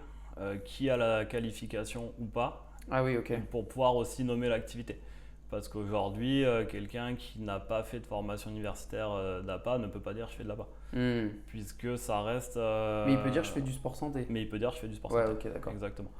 qui a la qualification ou pas, Ah oui, ok. pour pouvoir aussi nommer l'activité. Parce qu'aujourd'hui, quelqu'un qui n'a pas fait de formation universitaire d'APA ne peut pas dire je fais de l'APA, Hmm. puisque ça reste... Mais il peut dire je fais du sport santé. Mais il peut dire je fais du sport Ouais, santé. ok, d'accord. Exactement.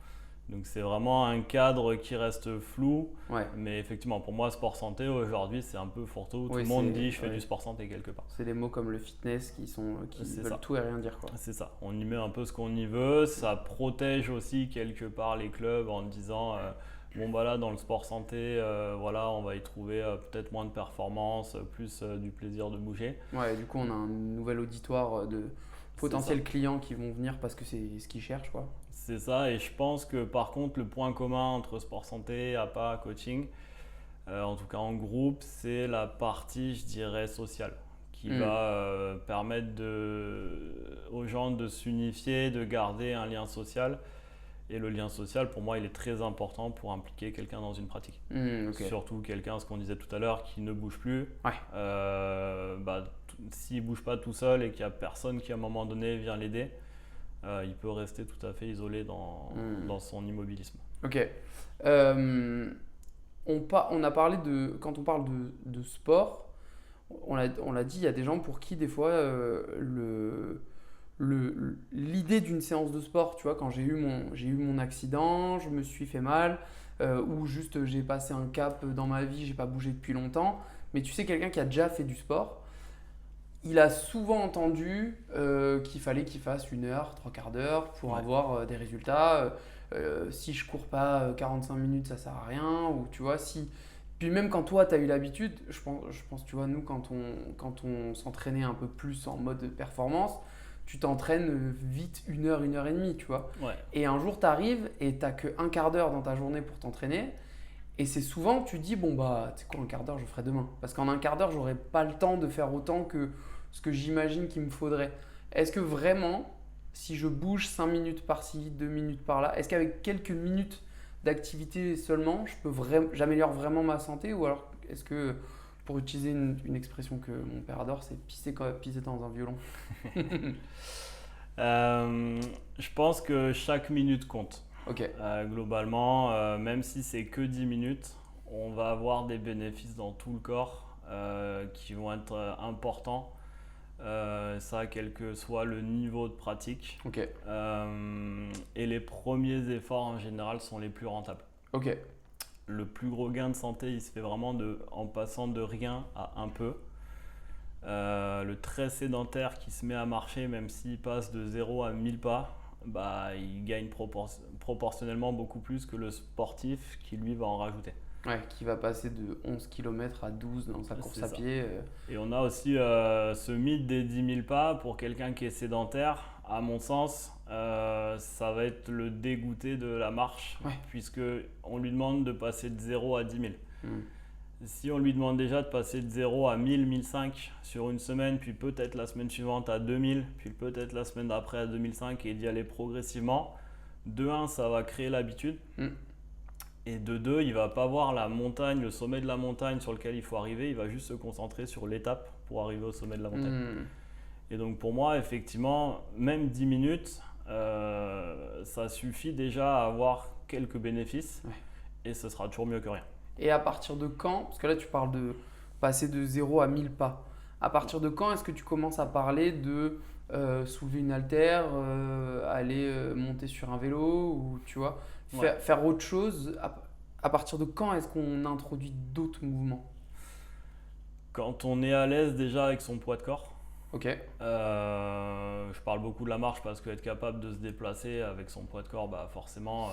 Donc c'est vraiment un cadre qui reste flou. Ouais. Mais effectivement, pour moi, sport santé, aujourd'hui, c'est un peu fourre-tout. Tout Oui, le monde c'est dit je fais ouais. du sport santé quelque part. C'est des mots comme le fitness qui C'est veulent ça. tout et rien dire quoi. C'est ça. On y met un peu ce qu'on y veut. Ça protège aussi quelque part les clubs en disant bon, bah là, dans le sport santé, voilà, on va y trouver peut-être moins de performance, plus du plaisir de bouger. Ouais, du coup on a un nouvel auditoire de C'est ça. potentiels clients qui vont venir parce que c'est ce qu'ils cherchent quoi. C'est ça, et je pense que par contre, le point commun entre sport santé, APA, coaching, en tout cas en groupe, c'est la partie, je dirais, sociale, qui Mm. va permettre aux gens de s'unifier, de garder un lien social. Et le lien social, pour moi, il est très important pour impliquer quelqu'un dans une pratique. Mm, ok. Surtout quelqu'un, ce qu'on disait tout à l'heure, qui ne bouge plus. Ouais. S'il ne bouge pas tout seul et qu'il n'y a personne qui, à un moment donné, vient l'aider, il peut rester tout à fait isolé dans son immobilisme. Ok. On a parlé de quand on parle de sport, on l'a dit, il y a des gens pour qui des fois l'idée d'une séance de sport, tu vois, quand j'ai eu mon accident, je me suis fait mal, ou juste j'ai passé un cap dans ma vie, j'ai pas bougé depuis longtemps, mais tu sais, quelqu'un qui a déjà fait du sport, il a souvent entendu qu'il fallait qu'il fasse 1 heure, 3/4 d'heure pour Ouais. avoir des résultats. Si je cours pas 45 minutes, ça sert à rien. Ou tu vois, si. Puis même quand toi, tu as eu l'habitude, je pense, tu vois, nous, quand on s'entraînait un peu plus en mode performance, tu t'entraînes vite 1 heure, 1 heure et demie, tu vois. Ouais. Et un jour, tu arrives et tu n'as qu'un quart d'heure dans ta journée pour t'entraîner. Et c'est souvent que tu dis, bon, bah, tu sais quoi, un quart d'heure, je ferai demain. Parce qu'en un quart d'heure, j'aurai pas le temps de faire autant que ce que j'imagine qu'il me faudrait. Est-ce que vraiment, si je bouge 5 minutes par-ci, 2 minutes par-là, est-ce qu'avec quelques minutes d'activité seulement, j'améliore vraiment ma santé? Ou alors, est-ce que, pour utiliser une expression que mon père adore, c'est pisser dans un violon? Je pense que chaque minute compte. Ok, Globalement, même si c'est que 10 minutes, on va avoir des bénéfices dans tout le corps qui vont être importants. Ça, quel que soit le niveau de pratique. ok, Et les premiers efforts en général sont les plus rentables. ok. Le plus gros gain de santé, il se fait vraiment en passant de rien à un peu. Le très sédentaire qui se met à marcher, même s'il passe de 0 à 1000 pas, bah, il gagne proportionnellement beaucoup plus que le sportif qui lui va en rajouter. Ouais, qui va passer de 11 km à 12 dans sa course C'est à ça. pied. Et on a aussi ce mythe des 10 000 pas pour quelqu'un qui est sédentaire. À mon sens, ça va être le dégoûté de la marche, Ouais. puisque on lui demande de passer de 0 à 10 000. Hmm. Si on lui demande déjà de passer de 0 à 1000, 1005 sur une semaine, puis peut-être la semaine suivante à 2000, puis peut-être la semaine d'après à 2005 et d'y aller progressivement, de 1, ça va créer l'habitude. Hmm. Et de 2, il va pas voir la montagne, le sommet de la montagne sur lequel il faut arriver, il va juste se concentrer sur l'étape pour arriver au sommet de la montagne. Hmm. Et donc pour moi, effectivement, même 10 minutes, ça suffit déjà à avoir quelques bénéfices. Ouais. Et ce sera toujours mieux que rien. Et à partir de quand, parce que là tu parles de passer de 0 à 1000 pas, à partir de quand est-ce que tu commences à parler de soulever une haltère, aller monter sur un vélo, ou tu vois, Ouais. faire autre chose? À partir de quand est-ce qu'on introduit d'autres mouvements? Quand on est à l'aise déjà avec son poids de corps, Ok, je parle beaucoup de la marche parce qu'être capable de se déplacer avec son poids de corps, bah forcément,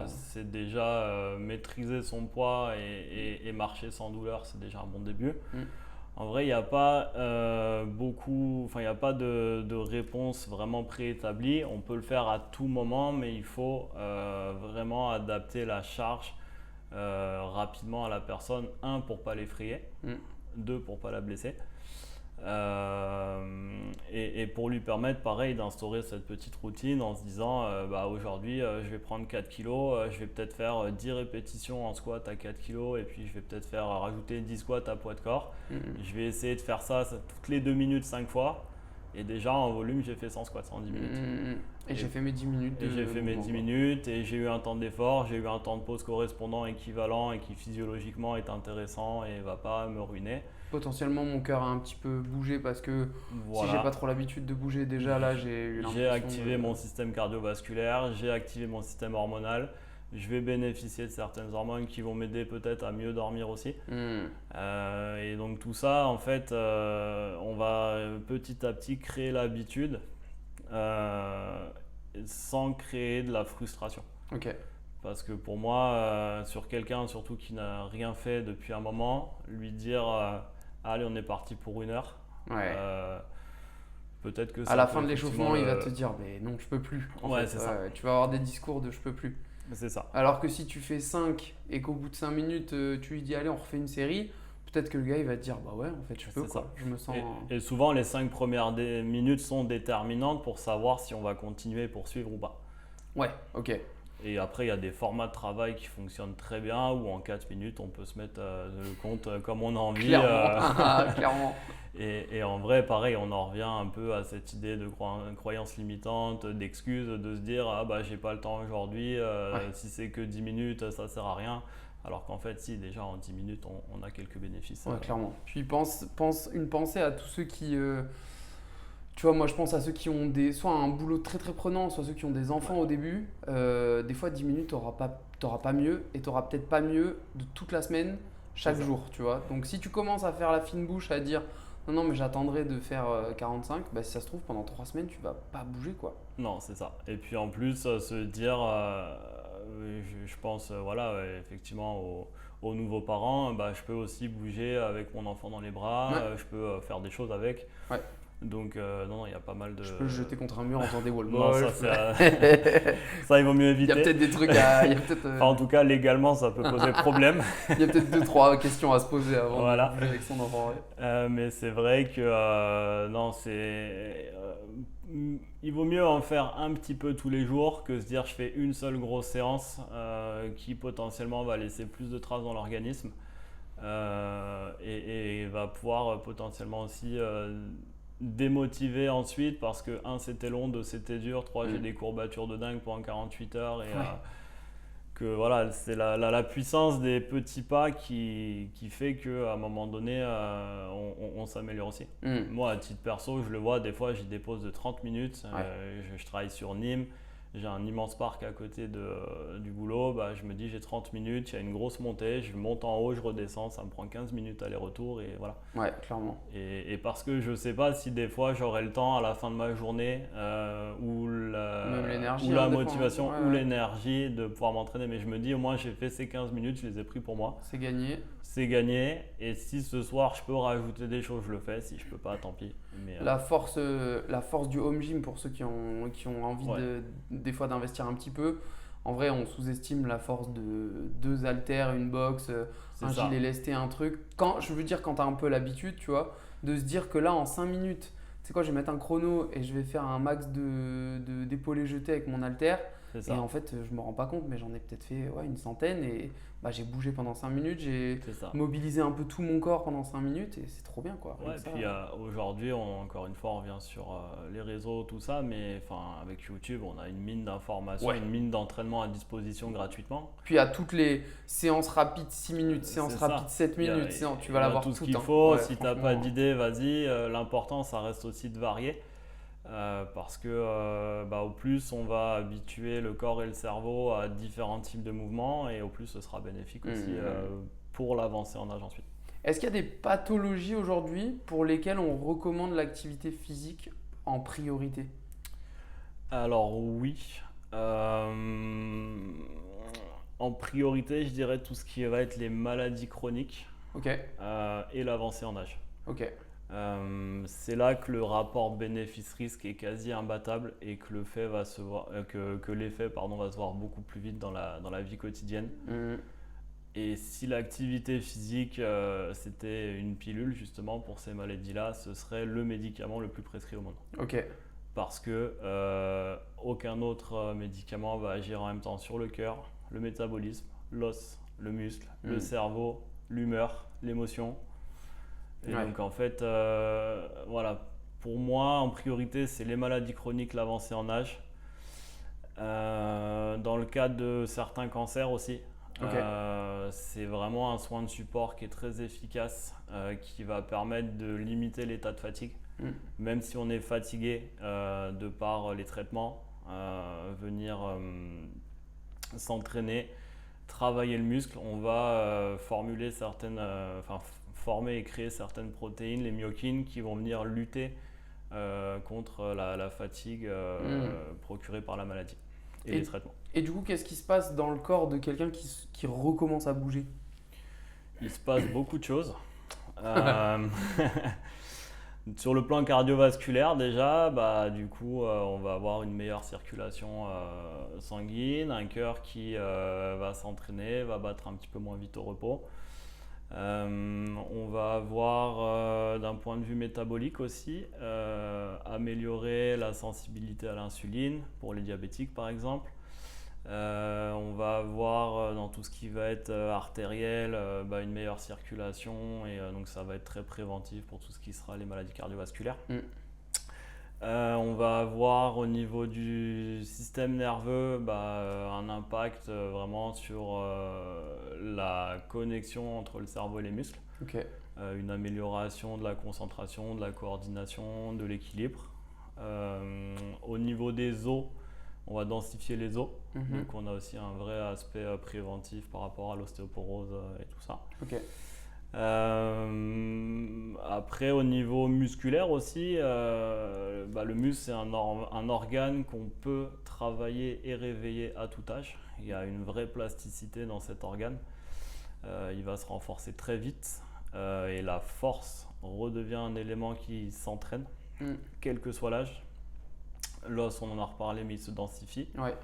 c'est déjà maîtriser son poids et marcher sans douleur, c'est déjà un bon début. Mm. En vrai, il n'y a pas il n'y a pas de réponse vraiment préétablie. On peut le faire à tout moment, mais il faut vraiment adapter la charge rapidement à la personne. 1, pour ne pas l'effrayer. 2, pour ne pas la blesser. Et pour lui permettre, pareil, d'instaurer cette petite routine en se disant aujourd'hui, je vais prendre 4 kg, je vais peut-être faire 10 répétitions en squat à 4 kg, et puis je vais peut-être rajouter 10 squats à poids de corps. Je vais essayer de faire ça toutes les 2 minutes 5 fois. Et déjà, en volume, j'ai fait 100 squats en 10 minutes. Et j'ai fait mes 10 minutes. Et j'ai fait mes 10 minutes et j'ai eu un temps d'effort, j'ai eu un temps de pause correspondant équivalent et qui physiologiquement est intéressant et va pas me ruiner. Potentiellement, mon cœur a un petit peu bougé parce que si j'ai pas trop l'habitude de bouger, déjà là, j'ai eu l'impression. J'ai activé mon système cardiovasculaire, j'ai activé mon système hormonal. Je vais bénéficier de certaines hormones qui vont m'aider peut-être à mieux dormir aussi. Et donc tout ça, en fait, on va petit à petit créer l'habitude sans créer de la frustration. Ok. Parce que pour moi, sur quelqu'un surtout qui n'a rien fait depuis un moment, lui dire allez, on est parti pour 1 heure. Ouais. Peut-être que à la fin de l'échauffement, il va te dire mais non, je peux plus. En fait, c'est ça. Tu vas avoir des discours de je peux plus. C'est ça. Alors que si tu fais 5 et qu'au bout de 5 minutes, tu lui dis allez, on refait une série, peut-être que le gars il va te dire bah ouais, en fait, je peux quoi. Je me sens. Et souvent, les 5 premières minutes sont déterminantes pour savoir si on va continuer et poursuivre ou pas. Ouais, ok. Et après, il y a des formats de travail qui fonctionnent très bien où en 4 minutes, on peut se mettre le compte comme on a envie. Clairement. Clairement. Et en vrai, pareil, on en revient un peu à cette idée de croyance limitante, d'excuses, de se dire ah bah j'ai pas le temps aujourd'hui, si c'est que 10 minutes, ça sert à rien. Alors qu'en fait, si déjà en 10 minutes, on a quelques bénéfices. Ouais, clairement. Puis pense une pensée à tous ceux qui. Tu vois, moi je pense à ceux qui ont soit un boulot très très prenant, soit ceux qui ont des enfants au début. Des fois, 10 minutes, t'auras pas mieux et t'auras peut-être pas mieux de toute la semaine, chaque jour, tu vois. Donc si tu commences à faire la fine bouche, à dire non, mais j'attendrai de faire 45, bah, si ça se trouve, pendant 3 semaines, tu vas pas bouger, quoi. Non, c'est ça. Et puis en plus, se dire, je pense, effectivement, aux nouveaux parents, je peux aussi bouger avec mon enfant dans les bras, je peux faire des choses avec. Ouais. Donc non, il y a pas mal de... Je peux le jeter contre un mur en faisant des wall Non, balls. ça, il vaut mieux Il y a éviter. peut-être des trucs à. Il y a peut-être Enfin, en tout cas, légalement, ça peut poser problème. il y a peut-être 2-3 questions à se poser avant Voilà. de bouger avec son enfant. Ouais. Mais c'est vrai que non, il vaut mieux en faire un petit peu tous les jours que se dire je fais une seule grosse séance qui potentiellement va laisser plus de traces dans l'organisme et va pouvoir potentiellement aussi démotiver ensuite parce que 1 c'était long, 2 c'était dur, 3 j'ai des courbatures de dingue pendant 48 heures et que voilà, c'est la puissance des petits pas qui fait qu'à un moment donné on s'améliore aussi. Moi à titre perso, je le vois, des fois j'ai des pauses de 30 minutes, je travaille sur Nîmes, j'ai un immense parc à côté du boulot, bah, je me dis j'ai 30 minutes, il y a une grosse montée, je monte en haut, je redescends, ça me prend 15 minutes aller-retour et voilà. Ouais, clairement. Et parce que je sais pas si des fois j'aurai le temps à la fin de ma journée ou la motivation ou l'énergie de pouvoir m'entraîner, mais je me dis au moins j'ai fait ces 15 minutes, je les ai pris pour moi. C'est gagné. C'est gagné et si ce soir je peux rajouter des choses, je le fais, si je peux pas, tant pis. Mais, la force du home gym pour ceux qui ont envie des fois d'investir un petit peu. En vrai, on sous-estime la force de 2 haltères, une box, un gilet lesté, un truc. Je veux dire, quand tu as un peu l'habitude, tu vois, de se dire que là, en 5 minutes, tu sais quoi, je vais mettre un chrono et je vais faire un max d'épaulés jetés avec mon haltère. Et en fait, je me rends pas compte, mais j'en ai peut-être fait une centaine et bah, j'ai bougé pendant 5 minutes, j'ai mobilisé un peu tout mon corps pendant 5 minutes et c'est trop bien quoi. Ouais, et puis aujourd'hui, encore une fois, on revient sur les réseaux, tout ça, mais avec YouTube, on a une mine d'informations, une mine d'entraînement à disposition gratuitement. Puis à toutes les séances rapides 6 minutes, séances rapides 7 minutes, tu vas l'avoir tout ce qu'il faut. Si tu n'as pas d'idée, vas-y. L'important, ça reste aussi de varier. Parce que au plus on va habituer le corps et le cerveau à différents types de mouvements et au plus ce sera bénéfique aussi pour l'avancée en âge ensuite. Est-ce qu'il y a des pathologies aujourd'hui pour lesquelles on recommande l'activité physique en priorité? Alors oui. En priorité, je dirais tout ce qui va être les maladies chroniques et l'avancée en âge. C'est là que le rapport bénéfice-risque est quasi imbattable et que l'effet va se voir beaucoup plus vite dans la vie quotidienne. Et si l'activité physique c'était une pilule justement pour ces maladies-là, ce serait le médicament le plus prescrit au monde. Parce que aucun autre médicament va agir en même temps sur le cœur, le métabolisme, l'os, le muscle, le cerveau, l'humeur, l'émotion. Et donc en fait, pour moi en priorité c'est les maladies chroniques, l'avancée en âge. Dans le cas de certains cancers aussi, c'est vraiment un soin de support qui est très efficace, qui va permettre de limiter l'état de fatigue. Même si on est fatigué de par les traitements, venir s'entraîner, travailler le muscle, on va former et créer certaines protéines, les myokines, qui vont venir lutter contre la fatigue procurée par la maladie et les traitements. Et du coup, qu'est-ce qui se passe dans le corps de quelqu'un qui recommence à bouger? Il se passe beaucoup de choses. Sur le plan cardiovasculaire déjà, du coup on va avoir une meilleure circulation sanguine, un cœur qui va s'entraîner, va battre un petit peu moins vite au repos. On va avoir d'un point de vue métabolique aussi améliorer la sensibilité à l'insuline pour les diabétiques par exemple. On va avoir dans tout ce qui va être artériel une meilleure circulation et donc ça va être très préventif pour tout ce qui sera les maladies cardiovasculaires. On va avoir au niveau du système nerveux un impact vraiment sur la connexion entre le cerveau et les muscles. Une amélioration de la concentration, de la coordination, de l'équilibre. Au niveau des os, on va densifier les os, donc on a aussi un vrai aspect préventif par rapport à l'ostéoporose et tout ça. Après au niveau musculaire aussi, le muscle c'est un organe qu'on peut travailler et réveiller à tout âge. Il y a une vraie plasticité dans cet organe, il va se renforcer très vite et la force redevient un élément qui s'entraîne. quel que soit l'âge. L'os, on en a reparlé, mais il se densifie. Ouais.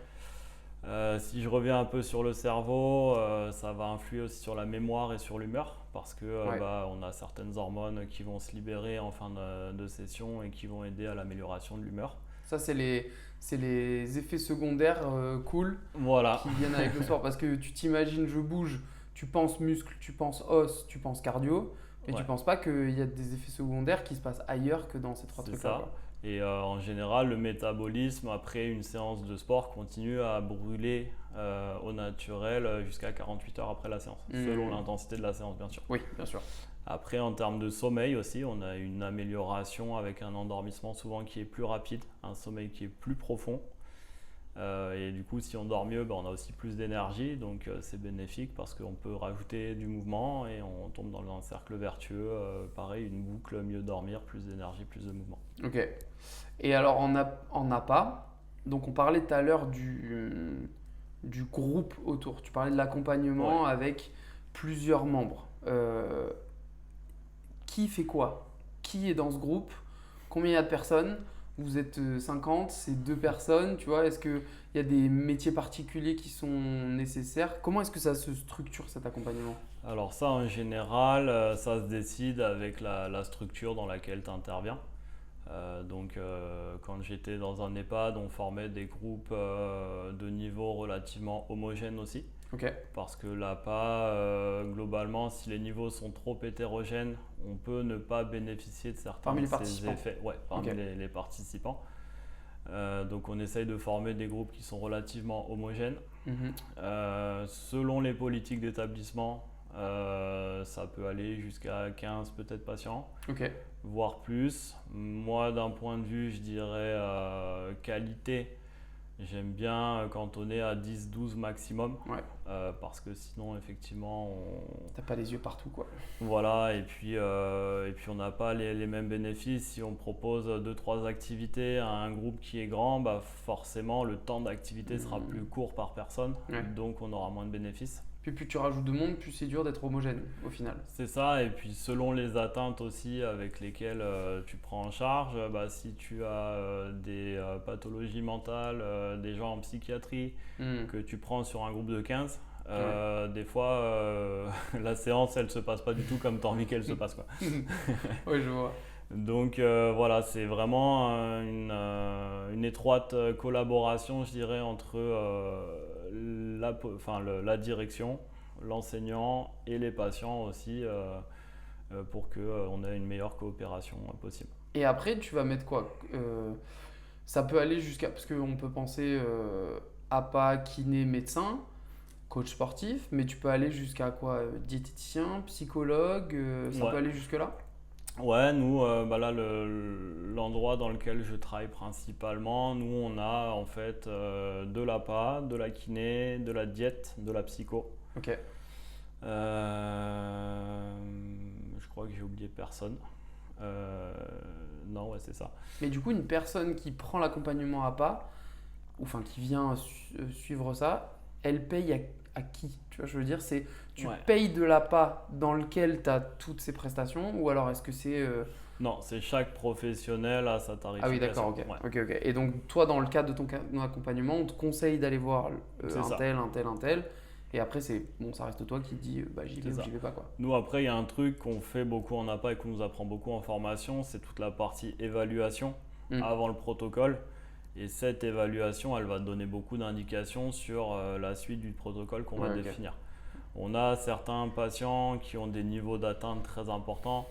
Si je reviens un peu sur le cerveau, ça va influer aussi sur la mémoire et sur l'humeur parce que on a certaines hormones qui vont se libérer en fin de session et qui vont aider à l'amélioration de l'humeur. Ça, c'est les effets secondaires cool Voilà. qui viennent avec le sport. Parce que tu t'imagines, je bouge, tu penses muscle, tu penses os, tu penses cardio, mais tu penses pas qu'il y a des effets secondaires qui se passent ailleurs que dans ces trois trucs-là. C'est ça. Et en général, le métabolisme après une séance de sport continue à brûler au naturel jusqu'à 48 heures après la séance, selon l'intensité de la séance, bien sûr. Oui, bien sûr. Après, en termes de sommeil aussi, on a une amélioration avec un endormissement souvent qui est plus rapide, un sommeil qui est plus profond. Et du coup, si on dort mieux, on a aussi plus d'énergie, donc c'est bénéfique parce qu'on peut rajouter du mouvement et on tombe dans un cercle vertueux. Pareil, une boucle, mieux dormir, plus d'énergie, plus de mouvement. Ok. Et alors en APA, donc on parlait tout à l'heure du groupe autour. Tu parlais de l'accompagnement avec plusieurs membres. Qui fait quoi? Qui est dans ce groupe? Combien il y a de personnes? Vous êtes 50, c'est 2 personnes, tu vois? Est-ce qu'il y a des métiers particuliers qui sont nécessaires? Comment est-ce que ça se structure cet accompagnement? Alors ça, en général, ça se décide avec la structure dans laquelle tu interviens. Quand j'étais dans un EHPAD, on formait des groupes de niveau relativement homogènes aussi. Ok. Parce que l'APA, globalement, si les niveaux sont trop hétérogènes, on peut ne pas bénéficier de certains Parmi les de ces participants. effets. Ouais, parmi les participants. Donc on essaye de former des groupes qui sont relativement homogènes. Selon les politiques d'établissement, ça peut aller jusqu'à 15 peut-être patients, voire plus. Moi, d'un point de vue, je dirais qualité, j'aime bien cantonner à 10-12 maximum, parce que sinon, effectivement, t'as pas les yeux partout, quoi. Voilà, et puis on n'a pas les mêmes bénéfices. Si on propose 2-3 activités à un groupe qui est grand, forcément, le temps d'activité sera plus court par personne, donc on aura moins de bénéfices. Puis plus tu rajoutes de monde, plus c'est dur d'être homogène au final. C'est ça, et puis selon les atteintes aussi avec lesquelles tu prends en charge, si tu as des pathologies mentales, des gens en psychiatrie que tu prends sur un groupe de 15, des fois la séance elle se passe pas du tout comme tu as envie qu'elle se passe, quoi. Oui, je vois. Donc voilà, c'est vraiment une étroite collaboration, je dirais, entre la direction, l'enseignant et les patients aussi, pour qu'on ait une meilleure coopération possible. Et après, tu vas mettre quoi? Ça peut aller jusqu'à... Parce qu'on peut penser APA, kiné, médecin, coach sportif, mais tu peux aller jusqu'à quoi? Diététicien, psychologue, ça peut aller jusque-là? Ouais, nous, là, l'endroit dans lequel je travaille principalement, nous, on a en fait de l'APA, de la kiné, de la diète, de la psycho. Ok. Je crois que j'ai oublié personne. Non, ouais, c'est ça. Mais du coup, une personne qui prend l'accompagnement APA, ou enfin qui vient suivre ça, elle paye à qui? Tu vois, je veux dire, c'est tu payes de l'APA dans lequel tu as toutes ces prestations, ou alors est-ce que c'est... Non, c'est chaque professionnel à sa tarification. Ah oui, d'accord, ok. Et donc, toi, dans le cadre de ton accompagnement, on te conseille d'aller voir un tel. Et après, ça reste toi qui dis j'y vais ou j'y vais pas, quoi. Nous, après, il y a un truc qu'on fait beaucoup en APA et qu'on nous apprend beaucoup en formation, c'est toute la partie évaluation avant le protocole. Et cette évaluation, elle va donner beaucoup d'indications sur la suite du protocole qu'on va définir. On a certains patients qui ont des niveaux d'atteinte très importants,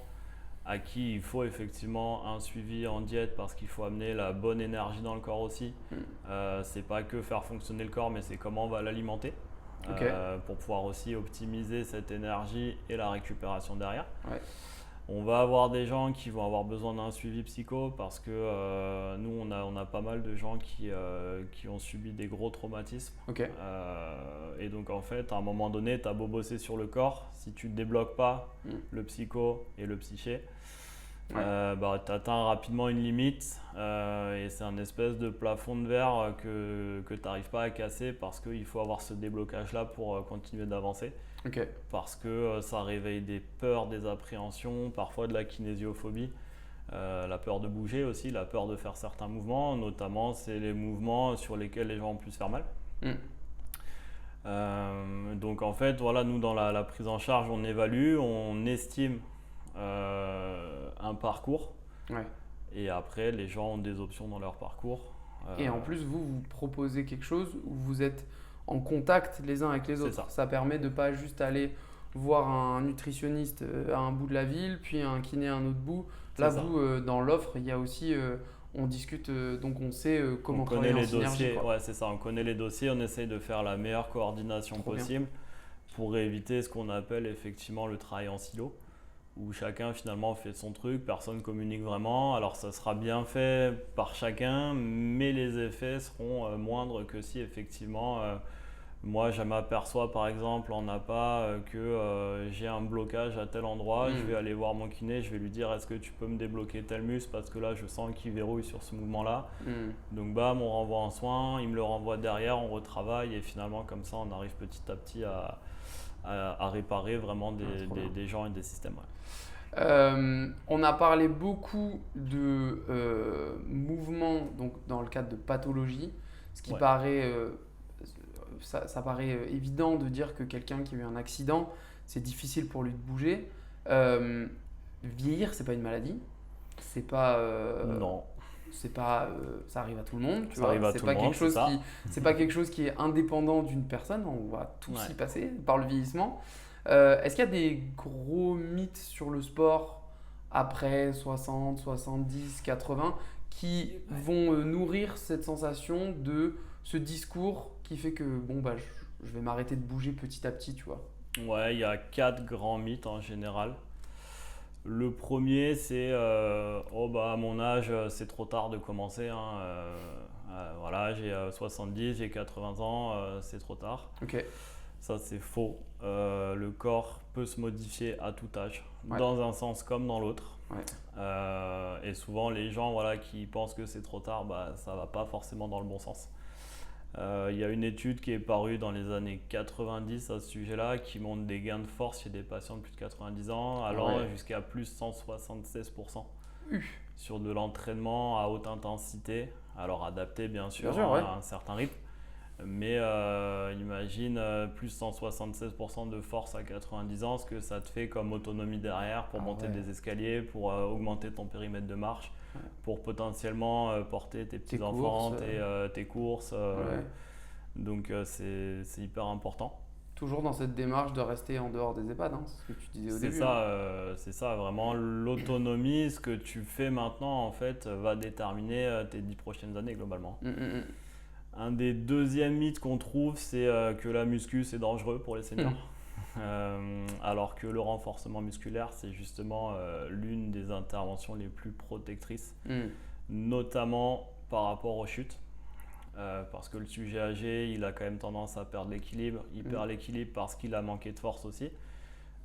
à qui il faut effectivement un suivi en diète parce qu'il faut amener la bonne énergie dans le corps aussi. C'est pas que faire fonctionner le corps, mais c'est comment on va l'alimenter pour pouvoir aussi optimiser cette énergie et la récupération derrière. On va avoir des gens qui vont avoir besoin d'un suivi psycho parce que nous, on a pas mal de gens qui ont subi des gros traumatismes. Et donc, en fait, à un moment donné, tu as beau bosser sur le corps, si tu ne débloques pas le psycho et le psyché, tu atteins rapidement une limite et c'est un espèce de plafond de verre que tu n'arrives pas à casser parce qu'il faut avoir ce déblocage-là pour continuer d'avancer. Parce que ça réveille des peurs, des appréhensions, parfois de la kinésiophobie. La peur de bouger aussi, la peur de faire certains mouvements, notamment c'est les mouvements sur lesquels les gens ont pu se faire mal. Donc en fait, voilà, nous dans la prise en charge, on évalue, on estime un parcours. Ouais. Et après, les gens ont des options dans leur parcours. Et en plus, vous proposez quelque chose où vous êtes en contact les uns avec les autres. Ça permet de pas juste aller voir un nutritionniste à un bout de la ville, puis un kiné à un autre bout. Là, vous, dans l'offre, il y a aussi, on discute, donc on sait comment travailler en synergie. Ouais, c'est ça, on connaît les dossiers, on essaye de faire la meilleure coordination possible pour éviter ce qu'on appelle effectivement le travail en silo, où chacun finalement fait son truc, personne communique vraiment. Alors ça sera bien fait par chacun, mais les effets seront moindres que si effectivement moi je m'aperçois par exemple en APA que j'ai un blocage à tel endroit, je vais aller voir mon kiné, je vais lui dire est-ce que tu peux me débloquer tel muscle parce que là je sens qu'il verrouille sur ce mouvement là. Donc bam, on renvoie en soin, il me le renvoie derrière, on retravaille et finalement comme ça on arrive petit à petit à réparer vraiment des gens et des systèmes. On a parlé beaucoup de mouvements donc dans le cadre de pathologie, ce qui paraît, ça paraît évident de dire que quelqu'un qui a eu un accident, c'est difficile pour lui de bouger. Vieillir, c'est pas une maladie, c'est pas non. C'est pas, ça arrive à tout le monde, tu ça vois. Arrive à c'est tout pas le quelque monde, chose qui, c'est pas quelque chose qui est indépendant d'une personne. On va tous y passer par le vieillissement. Est-ce qu'il y a des gros mythes sur le sport après 60, 70, 80 qui vont nourrir cette sensation de ce discours qui fait que bon bah je vais m'arrêter de bouger petit à petit, tu vois? Ouais, il y a 4 grands mythes en général. Le premier, c'est oh bah à mon âge, c'est trop tard de commencer. Voilà, j'ai 70, j'ai 80 ans, c'est trop tard. Ok. Ça, c'est faux. Le corps peut se modifier à tout âge, dans un sens comme dans l'autre. Et souvent, les gens voilà, qui pensent que c'est trop tard, bah, ça ne va pas forcément dans le bon sens. Il y a une étude qui est parue dans les années 90 à ce sujet-là qui montre des gains de force chez des patients de plus de 90 ans allant jusqu'à plus 176% sur de l'entraînement à haute intensité, alors adapté bien sûr à un certain rythme. Mais imagine plus 176% de force à 90 ans, ce que ça te fait comme autonomie derrière pour monter des escaliers, pour augmenter ton périmètre de marche, pour potentiellement porter tes petits-enfants, tes courses. Donc c'est hyper important. Toujours dans cette démarche de rester en dehors des EHPAD, c'est ce que tu disais au début. C'est ça, vraiment l'autonomie, ce que tu fais maintenant en fait va déterminer tes 10 prochaines années globalement. Un des deuxièmes mythes qu'on trouve, c'est que la muscu c'est dangereux pour les seniors. Alors que le renforcement musculaire, c'est justement l'une des interventions les plus protectrices, notamment par rapport aux chutes. Parce que le sujet âgé, il a quand même tendance à perdre l'équilibre. Il perd l'équilibre parce qu'il a manqué de force aussi.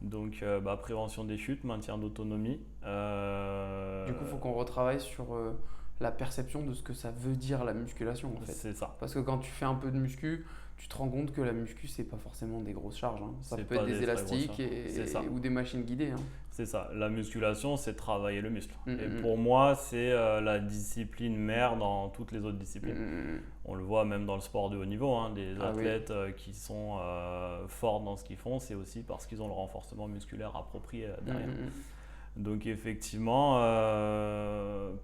Donc, prévention des chutes, maintien d'autonomie. Du coup, il faut qu'on retravaille sur la perception de ce que ça veut dire la musculation en fait. C'est ça. Parce que quand tu fais un peu de muscu, tu te rends compte que la muscu c'est pas forcément des grosses charges. Ça peut être des élastiques ou des machines guidées. C'est ça. La musculation c'est travailler le muscle. Et pour moi c'est la discipline mère dans toutes les autres disciplines. On le voit même dans le sport de haut niveau. Des athlètes qui sont forts dans ce qu'ils font, c'est aussi parce qu'ils ont le renforcement musculaire approprié derrière. Donc effectivement,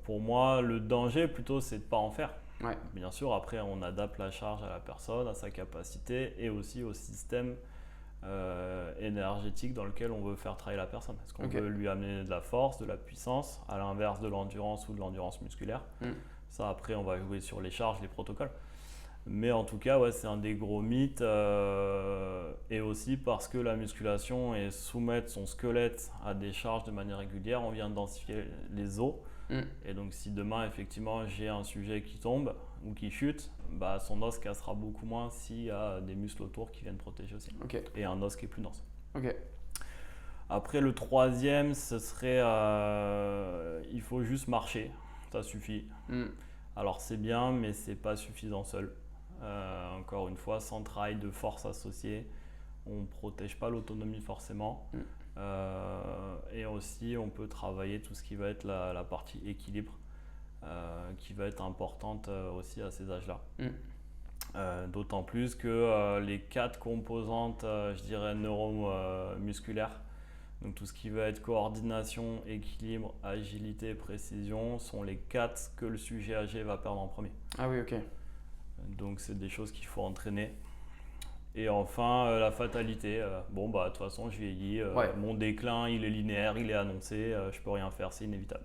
pour moi, le danger plutôt, c'est de ne pas en faire. Bien sûr, après, on adapte la charge à la personne, à sa capacité et aussi au système énergétique dans lequel on veut faire travailler la personne. Est-ce qu'on veut lui amener de la force, de la puissance, à l'inverse de l'endurance ou de l'endurance musculaire. Ça, après, on va jouer sur les charges, les protocoles. Mais en tout cas, c'est un des gros mythes et aussi parce que la musculation et soumettre son squelette à des charges de manière régulière, on vient densifier les os. Et donc si demain effectivement j'ai un sujet qui tombe ou qui chute, son os cassera beaucoup moins s'il y a des muscles autour qui viennent protéger aussi. Et un os qui est plus dense. Après le troisième, ce serait il faut juste marcher, ça suffit. Alors c'est bien mais c'est pas suffisant seul. Encore une fois, sans travail de force associé, on ne protège pas l'autonomie forcément. Et aussi, on peut travailler tout ce qui va être la partie équilibre, qui va être importante aussi à ces âges-là. D'autant plus que les 4 composantes, je dirais, neuromusculaires, donc tout ce qui va être coordination, équilibre, agilité, précision, sont les 4 que le sujet âgé va perdre en premier. Ah oui, ok. Donc c'est des choses qu'il faut entraîner. Et enfin, la fatalité. Bon, bah de toute façon, je vieillis. Mon déclin, il est linéaire, il est annoncé. Je peux rien faire, c'est inévitable.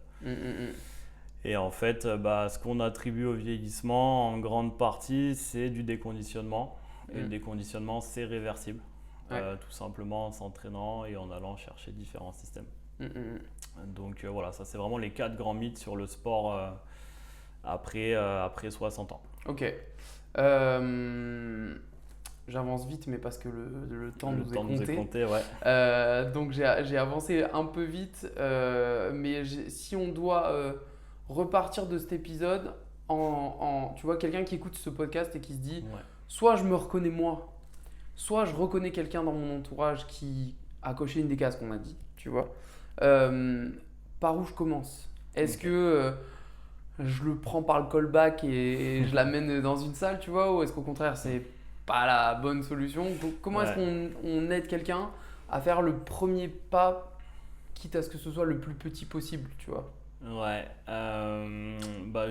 Et en fait, ce qu'on attribue au vieillissement, en grande partie, c'est du déconditionnement. Et le déconditionnement, c'est réversible. Tout simplement en s'entraînant et en allant chercher différents systèmes. Donc voilà, ça c'est vraiment les 4 grands mythes sur le sport après 60 ans. Ok. J'avance vite, mais parce que le temps nous est compté. Donc j'ai avancé un peu vite, mais si on doit repartir de cet épisode tu vois, quelqu'un qui écoute ce podcast et qui se dit soit je me reconnais moi, soit je reconnais quelqu'un dans mon entourage qui a coché une des cases qu'on a dit, tu vois. Par où je commence? Est-ce que je le prends par le callback et je l'amène dans une salle, tu vois, ou est-ce qu'au contraire c'est pas la bonne solution? Comment est-ce qu'on aide quelqu'un à faire le premier pas, quitte à ce que ce soit le plus petit possible, tu vois?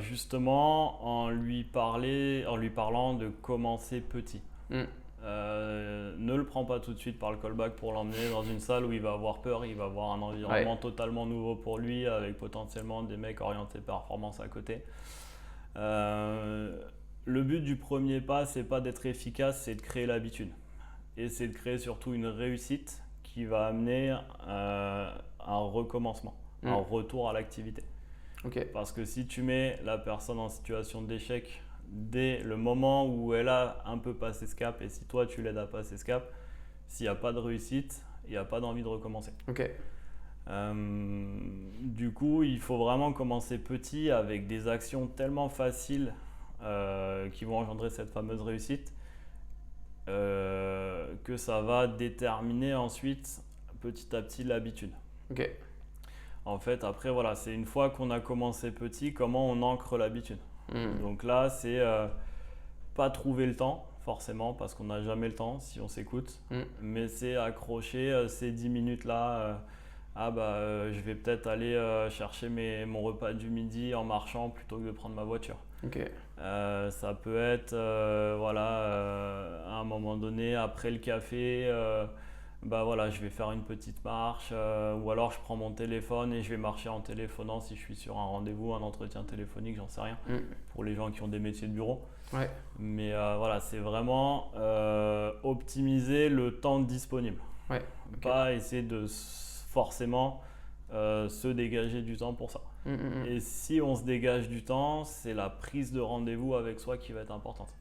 Justement en lui parlant de commencer petit. Ne le prends pas tout de suite par le callback pour l'emmener dans une salle où il va avoir peur, il va avoir un environnement totalement nouveau pour lui, avec potentiellement des mecs orientés performance à côté. Le but du premier pas, c'est pas d'être efficace, c'est de créer l'habitude. Et c'est de créer surtout une réussite qui va amener un recommencement, un retour à l'activité. Parce que si tu mets la personne en situation d'échec dès le moment où elle a un peu passé ce cap, et si toi tu l'aides à passer ce cap, s'il n'y a pas de réussite, il n'y a pas d'envie de recommencer. Du coup, il faut vraiment commencer petit avec des actions tellement faciles qui vont engendrer cette fameuse réussite que ça va déterminer ensuite petit à petit l'habitude. En fait, après, voilà, c'est une fois qu'on a commencé petit, comment on ancre l'habitude. Donc là, c'est pas trouver le temps, forcément, parce qu'on n'a jamais le temps si on s'écoute, mais c'est accrocher ces 10 minutes-là. Je vais peut-être aller chercher mon repas du midi en marchant plutôt que de prendre ma voiture. Ça peut être, à un moment donné, après le café, je vais faire une petite marche, ou alors je prends mon téléphone et je vais marcher en téléphonant si je suis sur un rendez-vous, un entretien téléphonique, j'en sais rien, pour les gens qui ont des métiers de bureau. Mais c'est vraiment optimiser le temps disponible. Pas essayer de forcément se dégager du temps pour ça. Et si on se dégage du temps, c'est la prise de rendez-vous avec soi qui va être importante.